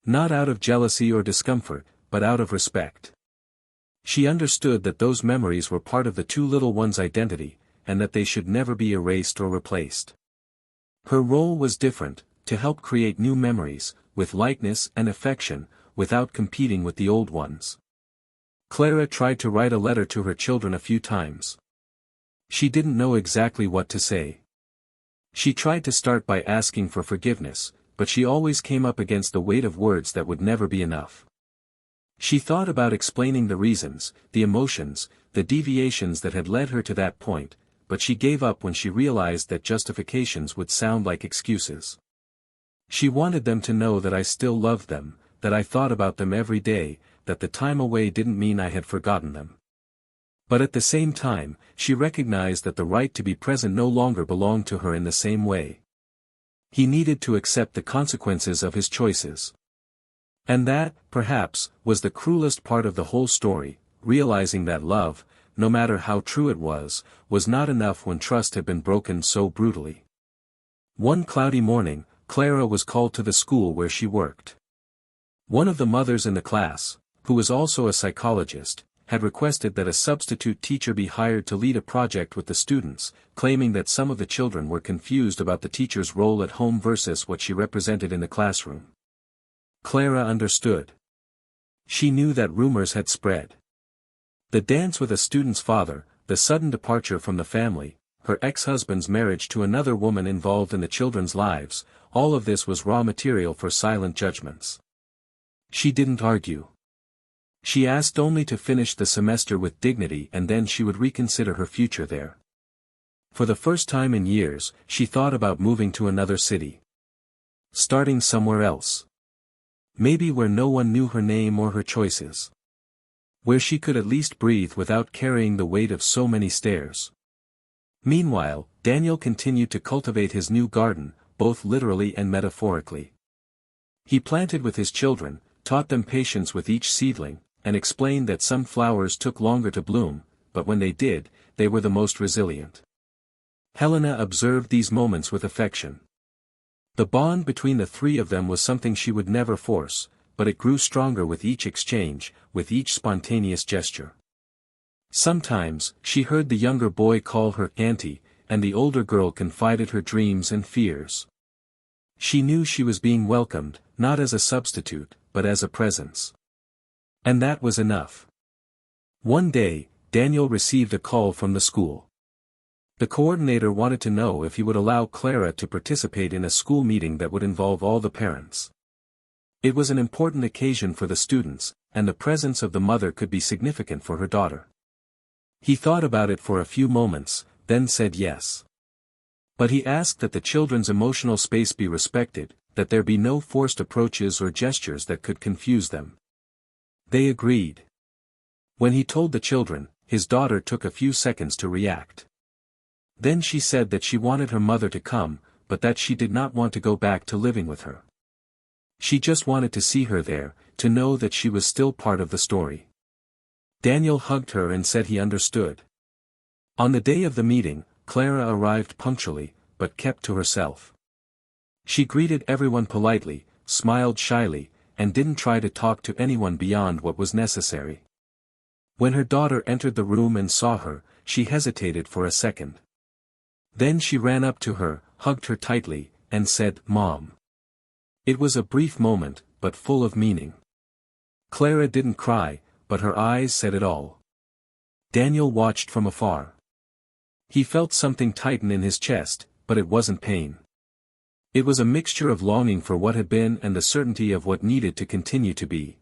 Not out of jealousy or discomfort, but out of respect. She understood that those memories were part of the two little ones' identity, and that they should never be erased or replaced. Her role was different, to help create new memories, with lightness and affection, without competing with the old ones. Clara tried to write a letter to her children a few times. She didn't know exactly what to say. She tried to start by asking for forgiveness, but she always came up against the weight of words that would never be enough. She thought about explaining the reasons, the emotions, the deviations that had led her to that point, but she gave up when she realized that justifications would sound like excuses. She wanted them to know that I still loved them, that I thought about them every day, that the time away didn't mean I had forgotten them. But at the same time, she recognized that the right to be present no longer belonged to her in the same way. He needed to accept the consequences of his choices. And that, perhaps, was the cruelest part of the whole story, realizing that love, no matter how true it was not enough when trust had been broken so brutally. One cloudy morning, Clara was called to the school where she worked. One of the mothers in the class, who was also a psychologist, had requested that a substitute teacher be hired to lead a project with the students, claiming that some of the children were confused about the teacher's role at home versus what she represented in the classroom. Clara understood. She knew that rumors had spread. The dance with a student's father, the sudden departure from the family, her ex-husband's marriage to another woman involved in the children's lives, all of this was raw material for silent judgments. She didn't argue. She asked only to finish the semester with dignity and then she would reconsider her future there. For the first time in years, she thought about moving to another city. Starting somewhere else. Maybe where no one knew her name or her choices. Where she could at least breathe without carrying the weight of so many stairs. Meanwhile, Daniel continued to cultivate his new garden, both literally and metaphorically. He planted with his children, taught them patience with each seedling, and explained that some flowers took longer to bloom, but when they did, they were the most resilient. Helena observed these moments with affection. The bond between the three of them was something she would never force, but it grew stronger with each exchange, with each spontaneous gesture. Sometimes, she heard the younger boy call her auntie, and the older girl confided her dreams and fears. She knew she was being welcomed, not as a substitute, but as a presence. And that was enough. One day, Daniel received a call from the school. The coordinator wanted to know if he would allow Clara to participate in a school meeting that would involve all the parents. It was an important occasion for the students, and the presence of the mother could be significant for her daughter. He thought about it for a few moments, then said yes. But he asked that the children's emotional space be respected, that there be no forced approaches or gestures that could confuse them. They agreed. When he told the children, his daughter took a few seconds to react. Then she said that she wanted her mother to come, but that she did not want to go back to living with her. She just wanted to see her there, to know that she was still part of the story. Daniel hugged her and said he understood. On the day of the meeting, Clara arrived punctually, but kept to herself. She greeted everyone politely, smiled shyly, and didn't try to talk to anyone beyond what was necessary. When her daughter entered the room and saw her, she hesitated for a second. Then she ran up to her, hugged her tightly, and said, "Mom." It was a brief moment, but full of meaning. Clara didn't cry, but her eyes said it all. Daniel watched from afar. He felt something tighten in his chest, but it wasn't pain. It was a mixture of longing for what had been and the certainty of what needed to continue to be.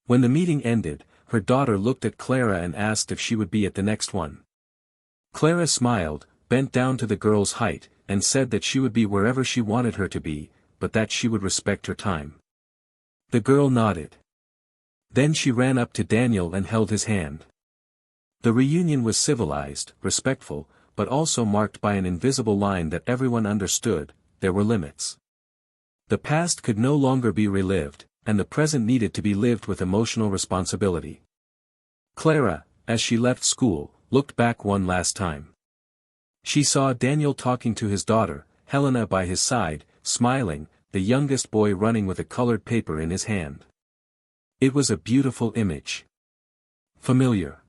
When the meeting ended, her daughter looked at Clara and asked if she would be at the next one. Clara smiled, bent down to the girl's height, and said that she would be wherever she wanted her to be, but that she would respect her time. The girl nodded. Then she ran up to Daniel and held his hand. The reunion was civilized, respectful, but also marked by an invisible line that everyone understood: there were limits. The past could no longer be relived, and the present needed to be lived with emotional responsibility. Clara, as she left school, looked back one last time. She saw Daniel talking to his daughter, Helena by his side, smiling, the youngest boy running with a colored paper in his hand. It was a beautiful image. Familiar.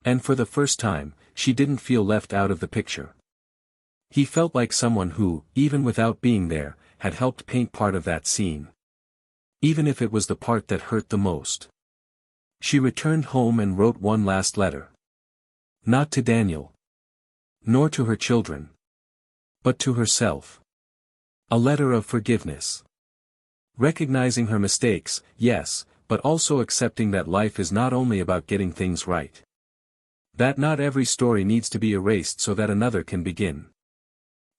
And for the first time, she didn't feel left out of the picture. He felt like someone who, even without being there, had helped paint part of that scene. Even if it was the part that hurt the most. She returned home and wrote one last letter. Not to Daniel. Nor to her children. But to herself. A letter of forgiveness. Recognizing her mistakes, yes, but also accepting that life is not only about getting things right. That not every story needs to be erased so that another can begin.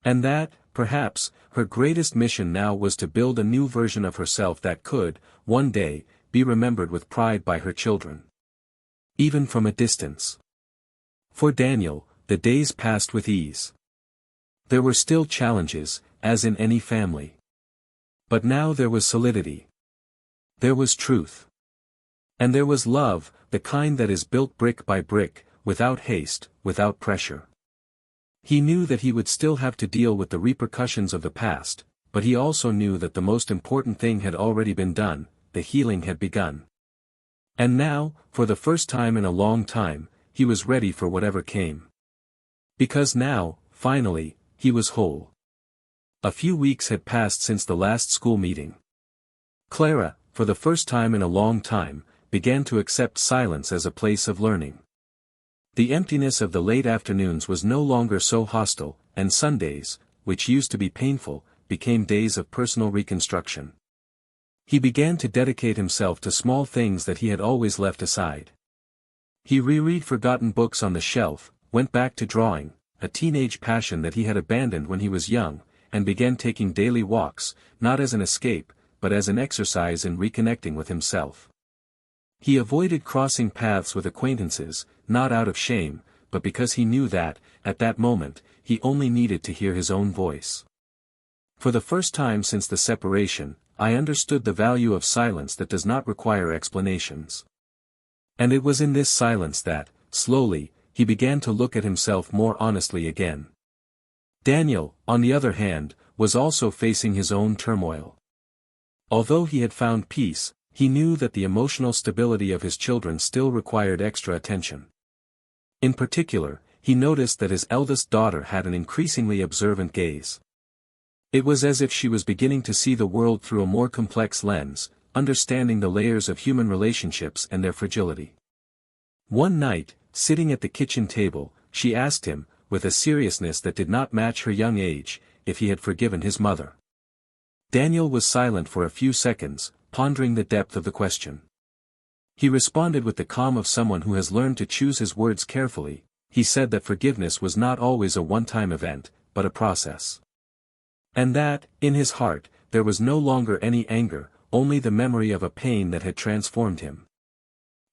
And that, perhaps, her greatest mission now was to build a new version of herself that could, one day, be remembered with pride by her children. Even from a distance. For Daniel, the days passed with ease. There were still challenges, as in any family. But now there was solidity. There was truth. And there was love, the kind that is built brick by brick, without haste, without pressure. He knew that he would still have to deal with the repercussions of the past, but he also knew that the most important thing had already been done, the healing had begun. And now, for the first time in a long time, he was ready for whatever came. Because now, finally, he was whole. A few weeks had passed since the last school meeting. Clara, for the first time in a long time, began to accept silence as a place of learning. The emptiness of the late afternoons was no longer so hostile, and Sundays, which used to be painful, became days of personal reconstruction. He began to dedicate himself to small things that he had always left aside. He reread forgotten books on the shelf, went back to drawing, a teenage passion that he had abandoned when he was young, and began taking daily walks, not as an escape, but as an exercise in reconnecting with himself. He avoided crossing paths with acquaintances, not out of shame, but because he knew that, at that moment, he only needed to hear his own voice. For the first time since the separation, I understood the value of silence that does not require explanations. And it was in this silence that, slowly, he began to look at himself more honestly again. Daniel, on the other hand, was also facing his own turmoil. Although he had found peace, he knew that the emotional stability of his children still required extra attention. In particular, he noticed that his eldest daughter had an increasingly observant gaze. It was as if she was beginning to see the world through a more complex lens, understanding the layers of human relationships and their fragility. One night, sitting at the kitchen table, she asked him, with a seriousness that did not match her young age, if he had forgiven his mother. Daniel was silent for a few seconds, pondering the depth of the question. He responded with the calm of someone who has learned to choose his words carefully. He said that forgiveness was not always a one-time event, but a process. And that, in his heart, there was no longer any anger, only the memory of a pain that had transformed him.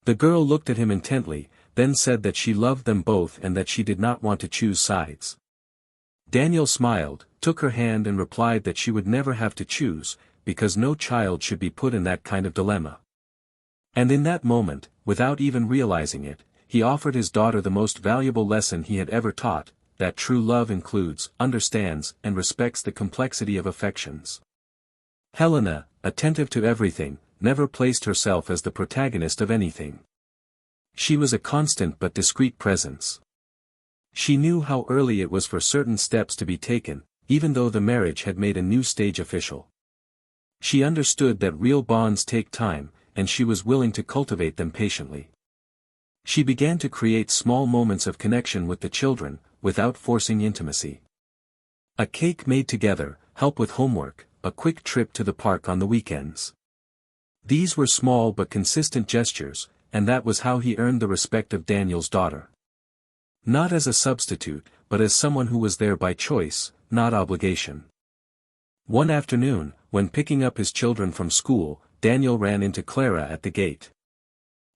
The girl looked at him intently, then said that she loved them both and that she did not want to choose sides. Daniel smiled, took her hand and replied that she would never have to choose, because no child should be put in that kind of dilemma. And in that moment, without even realizing it, he offered his daughter the most valuable lesson he had ever taught, that true love includes, understands, and respects the complexity of affections. Helena, attentive to everything, never placed herself as the protagonist of anything. She was a constant but discreet presence. She knew how early it was for certain steps to be taken, even though the marriage had made a new stage official. She understood that real bonds take time, and she was willing to cultivate them patiently. She began to create small moments of connection with the children, without forcing intimacy. A cake made together, help with homework, a quick trip to the park on the weekends. These were small but consistent gestures, and that was how he earned the respect of Daniel's daughter. Not as a substitute, but as someone who was there by choice, not obligation. One afternoon, when picking up his children from school, Daniel ran into Clara at the gate.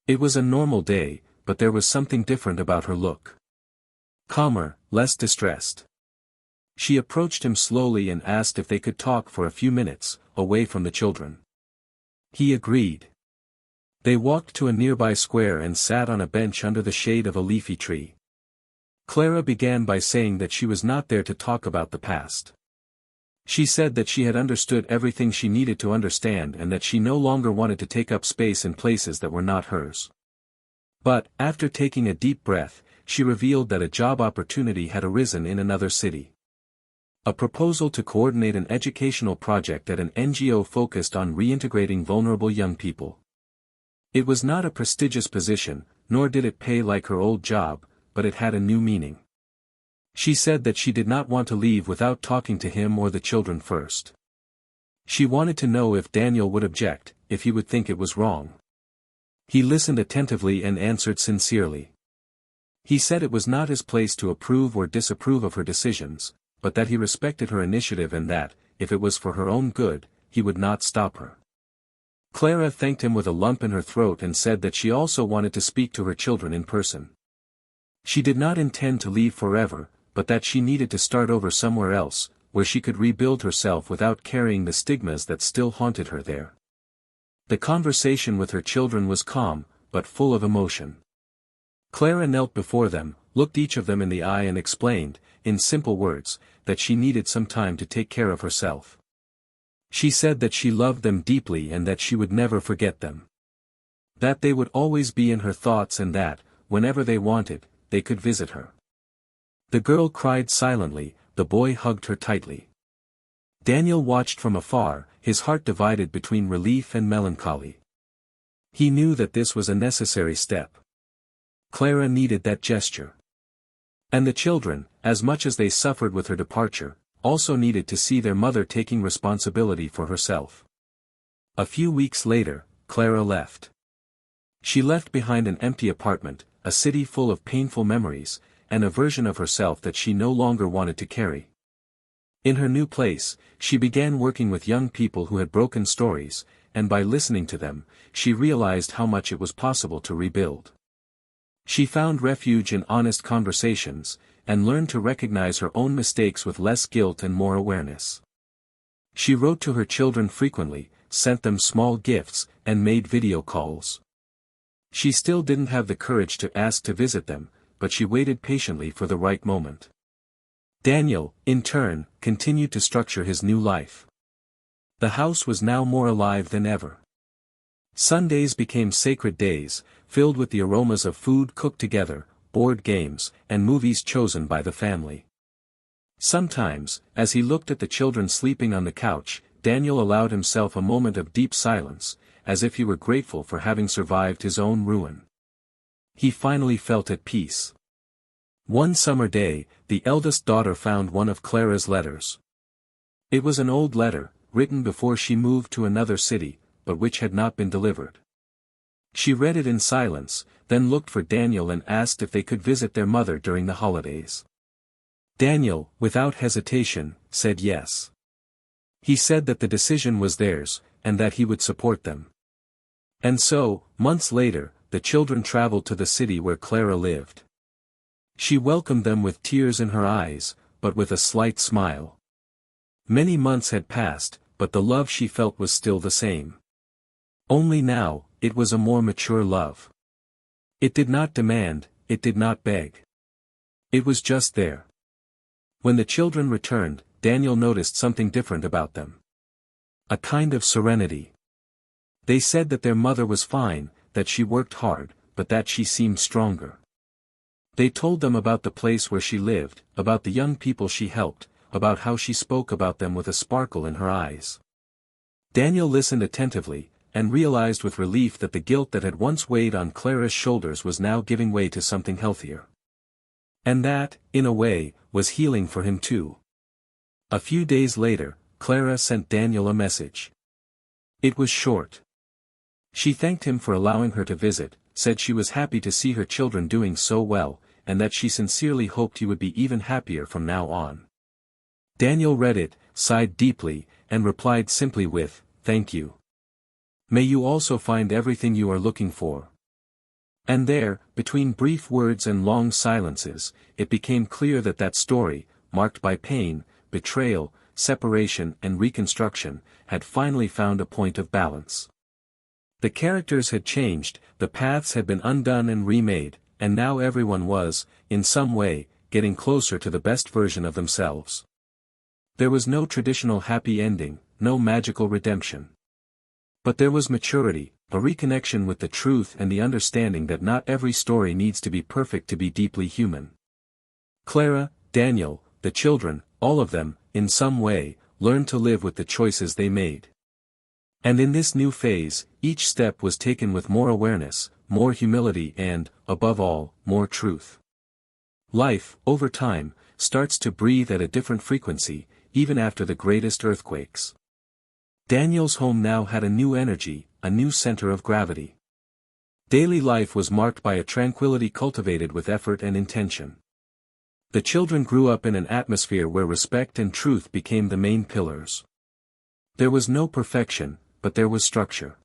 It was a normal day, but there was something different about her look. Calmer, less distressed. She approached him slowly and asked if they could talk for a few minutes, away from the children. He agreed. They walked to a nearby square and sat on a bench under the shade of a leafy tree. Clara began by saying that she was not there to talk about the past. She said that she had understood everything she needed to understand and that she no longer wanted to take up space in places that were not hers. But, after taking a deep breath, she revealed that a job opportunity had arisen in another city. A proposal to coordinate an educational project at an NGO focused on reintegrating vulnerable young people. It was not a prestigious position, nor did it pay like her old job, but it had a new meaning. She said that she did not want to leave without talking to him or the children first. She wanted to know if Daniel would object, if he would think it was wrong. He listened attentively and answered sincerely. He said it was not his place to approve or disapprove of her decisions, but that he respected her initiative and that, if it was for her own good, he would not stop her. Clara thanked him with a lump in her throat and said that she also wanted to speak to her children in person. She did not intend to leave forever, but that she needed to start over somewhere else, where she could rebuild herself without carrying the stigmas that still haunted her there. The conversation with her children was calm, but full of emotion. Clara knelt before them, looked each of them in the eye and explained, in simple words, that she needed some time to take care of herself. She said that she loved them deeply and that she would never forget them. That they would always be in her thoughts and that, whenever they wanted, they could visit her. The girl cried silently, the boy hugged her tightly. Daniel watched from afar, his heart divided between relief and melancholy. He knew that this was a necessary step. Clara needed that gesture. And the children, as much as they suffered with her departure, also needed to see their mother taking responsibility for herself. A few weeks later, Clara left. She left behind an empty apartment, a city full of painful memories, and a version of herself that she no longer wanted to carry. In her new place, she began working with young people who had broken stories, and by listening to them, she realized how much it was possible to rebuild. She found refuge in honest conversations, and learned to recognize her own mistakes with less guilt and more awareness. She wrote to her children frequently, sent them small gifts, and made video calls. She still didn't have the courage to ask to visit them, but she waited patiently for the right moment. Daniel, in turn, continued to structure his new life. The house was now more alive than ever. Sundays became sacred days, filled with the aromas of food cooked together, board games, and movies chosen by the family. Sometimes, as he looked at the children sleeping on the couch, Daniel allowed himself a moment of deep silence, as if he were grateful for having survived his own ruin. He finally felt at peace. One summer day, the eldest daughter found one of Clara's letters. It was an old letter, written before she moved to another city, but which had not been delivered. She read it in silence, then looked for Daniel and asked if they could visit their mother during the holidays. Daniel, without hesitation, said yes. He said that the decision was theirs, and that he would support them. And so, months later, the children traveled to the city where Clara lived. She welcomed them with tears in her eyes, but with a slight smile. Many months had passed, but the love she felt was still the same. Only now, it was a more mature love. It did not demand, it did not beg. It was just there. When the children returned, Daniel noticed something different about them. A kind of serenity. They said that their mother was fine, that she worked hard, but that she seemed stronger. They told them about the place where she lived, about the young people she helped, about how she spoke about them with a sparkle in her eyes. Daniel listened attentively, and realized with relief that the guilt that had once weighed on Clara's shoulders was now giving way to something healthier. And that, in a way, was healing for him too. A few days later, Clara sent Daniel a message. It was short. She thanked him for allowing her to visit, said she was happy to see her children doing so well, and that she sincerely hoped he would be even happier from now on. Daniel read it, sighed deeply, and replied simply with, "Thank you. May you also find everything you are looking for." And there, between brief words and long silences, it became clear that that story, marked by pain, betrayal, separation and reconstruction, had finally found a point of balance. The characters had changed, the paths had been undone and remade, and now everyone was, in some way, getting closer to the best version of themselves. There was no traditional happy ending, no magical redemption. But there was maturity, a reconnection with the truth and the understanding that not every story needs to be perfect to be deeply human. Clara, Daniel, the children, all of them, in some way, learned to live with the choices they made. And in this new phase, each step was taken with more awareness, more humility and, above all, more truth. Life, over time, starts to breathe at a different frequency, even after the greatest earthquakes. Daniel's home now had a new energy, a new center of gravity. Daily life was marked by a tranquility cultivated with effort and intention. The children grew up in an atmosphere where respect and truth became the main pillars. There was no perfection, but there was structure.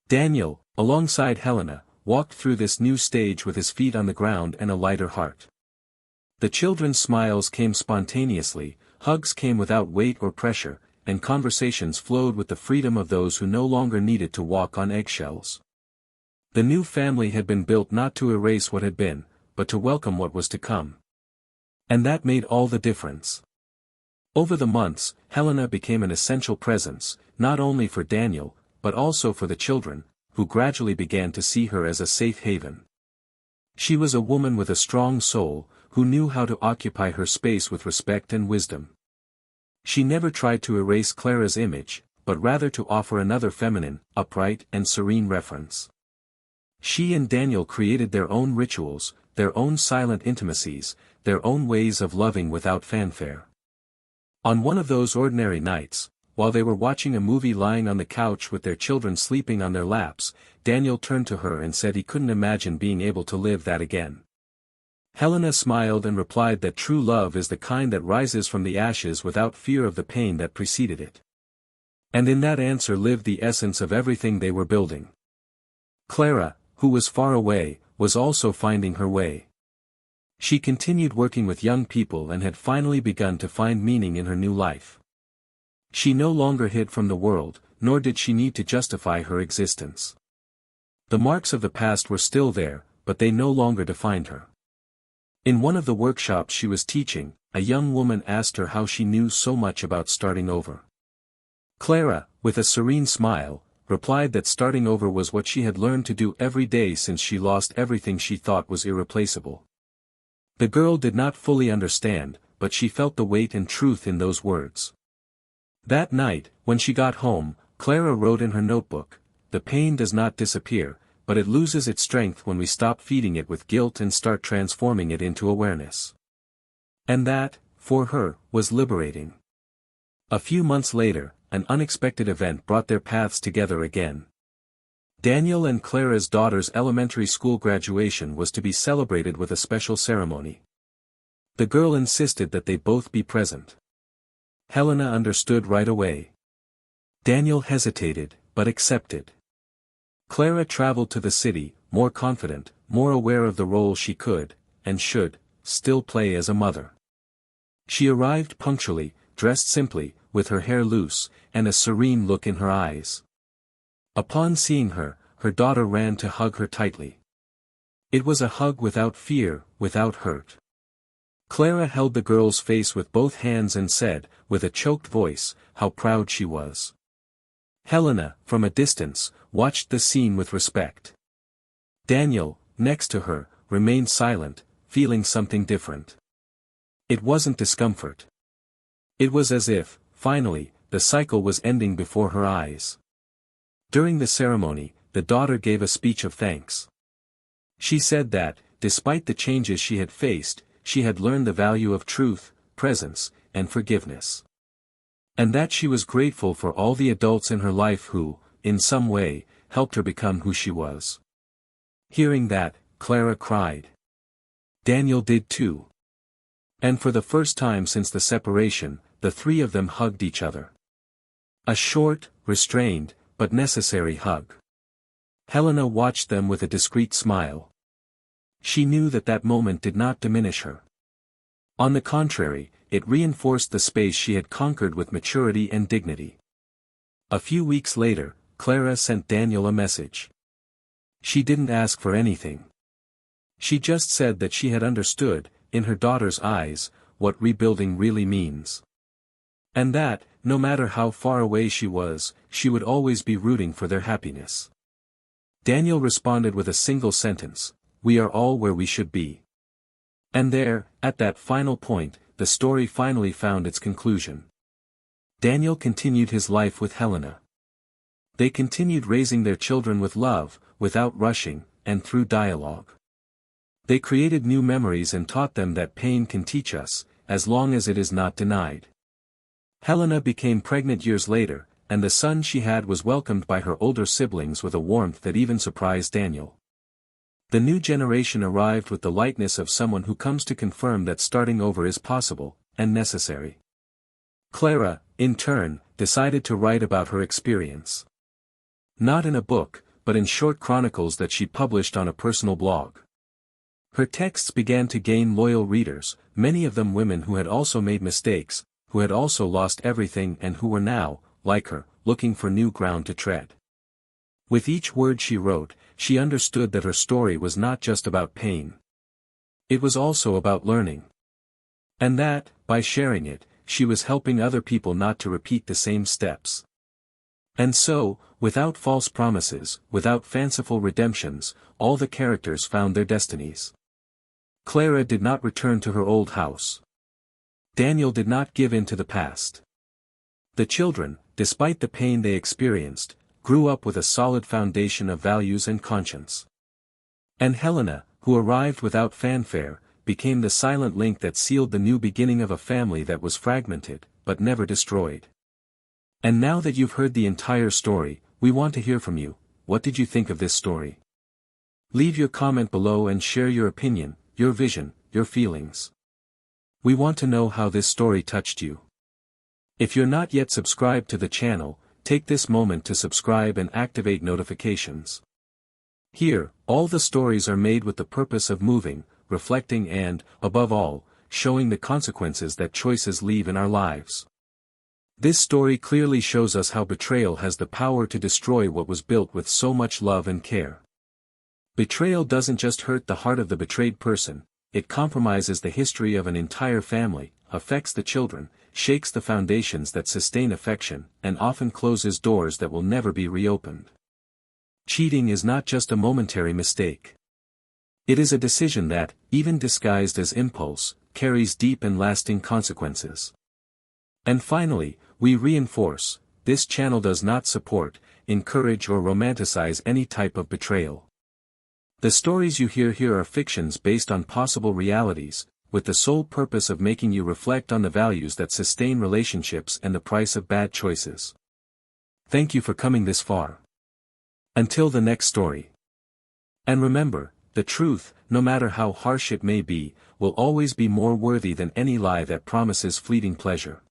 Daniel, alongside Helena, walked through this new stage with his feet on the ground and a lighter heart. The children's smiles came spontaneously, hugs came without weight or pressure, and conversations flowed with the freedom of those who no longer needed to walk on eggshells. The new family had been built not to erase what had been, but to welcome what was to come. And that made all the difference. Over the months, Helena became an essential presence, not only for Daniel, but also for the children, who gradually began to see her as a safe haven. She was a woman with a strong soul, who knew how to occupy her space with respect and wisdom. She never tried to erase Clara's image, but rather to offer another feminine, upright and serene reference. She and Daniel created their own rituals, their own silent intimacies, their own ways of loving without fanfare. On one of those ordinary nights, while they were watching a movie lying on the couch with their children sleeping on their laps, Daniel turned to her and said he couldn't imagine being able to live that again. Helena smiled and replied that true love is the kind that rises from the ashes without fear of the pain that preceded it. And in that answer lived the essence of everything they were building. Clara, who was far away, was also finding her way. She continued working with young people and had finally begun to find meaning in her new life. She no longer hid from the world, nor did she need to justify her existence. The marks of the past were still there, but they no longer defined her. In one of the workshops she was teaching, a young woman asked her how she knew so much about starting over. Clara, with a serene smile, replied that starting over was what she had learned to do every day since she lost everything she thought was irreplaceable. The girl did not fully understand, but she felt the weight and truth in those words. That night, when she got home, Clara wrote in her notebook, "The pain does not disappear, but it loses its strength when we stop feeding it with guilt and start transforming it into awareness." And that, for her, was liberating. A few months later, an unexpected event brought their paths together again. Daniel and Clara's daughter's elementary school graduation was to be celebrated with a special ceremony. The girl insisted that they both be present. Helena understood right away. Daniel hesitated, but accepted. Clara traveled to the city, more confident, more aware of the role she could, and should, still play as a mother. She arrived punctually, dressed simply, with her hair loose, and a serene look in her eyes. Upon seeing her, her daughter ran to hug her tightly. It was a hug without fear, without hurt. Clara held the girl's face with both hands and said, with a choked voice, how proud she was. Helena, from a distance, watched the scene with respect. Daniel, next to her, remained silent, feeling something different. It wasn't discomfort. It was as if, finally, the cycle was ending before her eyes. During the ceremony, the daughter gave a speech of thanks. She said that, despite the changes she had faced, she had learned the value of truth, presence, and forgiveness. And that she was grateful for all the adults in her life who, in some way, helped her become who she was. Hearing that, Clara cried. Daniel did too. And for the first time since the separation, the three of them hugged each other. A short, restrained, but necessary hug. Helena watched them with a discreet smile. She knew that that moment did not diminish her. On the contrary, it reinforced the space she had conquered with maturity and dignity. A few weeks later, Clara sent Daniel a message. She didn't ask for anything. She just said that she had understood, in her daughter's eyes, what rebuilding really means. And that, no matter how far away she was, she would always be rooting for their happiness. Daniel responded with a single sentence, "We are all where we should be." And there, at that final point, the story finally found its conclusion. Daniel continued his life with Helena. They continued raising their children with love, without rushing, and through dialogue. They created new memories and taught them that pain can teach us, as long as it is not denied. Helena became pregnant years later, and the son she had was welcomed by her older siblings with a warmth that even surprised Daniel. The new generation arrived with the lightness of someone who comes to confirm that starting over is possible, and necessary. Clara, in turn, decided to write about her experience. Not in a book, but in short chronicles that she published on a personal blog. Her texts began to gain loyal readers, many of them women who had also made mistakes, who had also lost everything and who were now, like her, looking for new ground to tread. With each word she wrote, she understood that her story was not just about pain. It was also about learning. And that, by sharing it, she was helping other people not to repeat the same steps. And so, without false promises, without fanciful redemptions, all the characters found their destinies. Clara did not return to her old house. Daniel did not give in to the past. The children, despite the pain they experienced, grew up with a solid foundation of values and conscience. And Helena, who arrived without fanfare, became the silent link that sealed the new beginning of a family that was fragmented, but never destroyed. And now that you've heard the entire story, we want to hear from you. What did you think of this story? Leave your comment below and share your opinion, your vision, your feelings. We want to know how this story touched you. If you're not yet subscribed to the channel, take this moment to subscribe and activate notifications. Here, all the stories are made with the purpose of moving, reflecting and, above all, showing the consequences that choices leave in our lives. This story clearly shows us how betrayal has the power to destroy what was built with so much love and care. Betrayal doesn't just hurt the heart of the betrayed person, it compromises the history of an entire family, affects the children, shakes the foundations that sustain affection, and often closes doors that will never be reopened. Cheating is not just a momentary mistake. It is a decision that, even disguised as impulse, carries deep and lasting consequences. And finally, we reinforce, this channel does not support, encourage or romanticize any type of betrayal. The stories you hear here are fictions based on possible realities, with the sole purpose of making you reflect on the values that sustain relationships and the price of bad choices. Thank you for coming this far. Until the next story. And remember, the truth, no matter how harsh it may be, will always be more worthy than any lie that promises fleeting pleasure.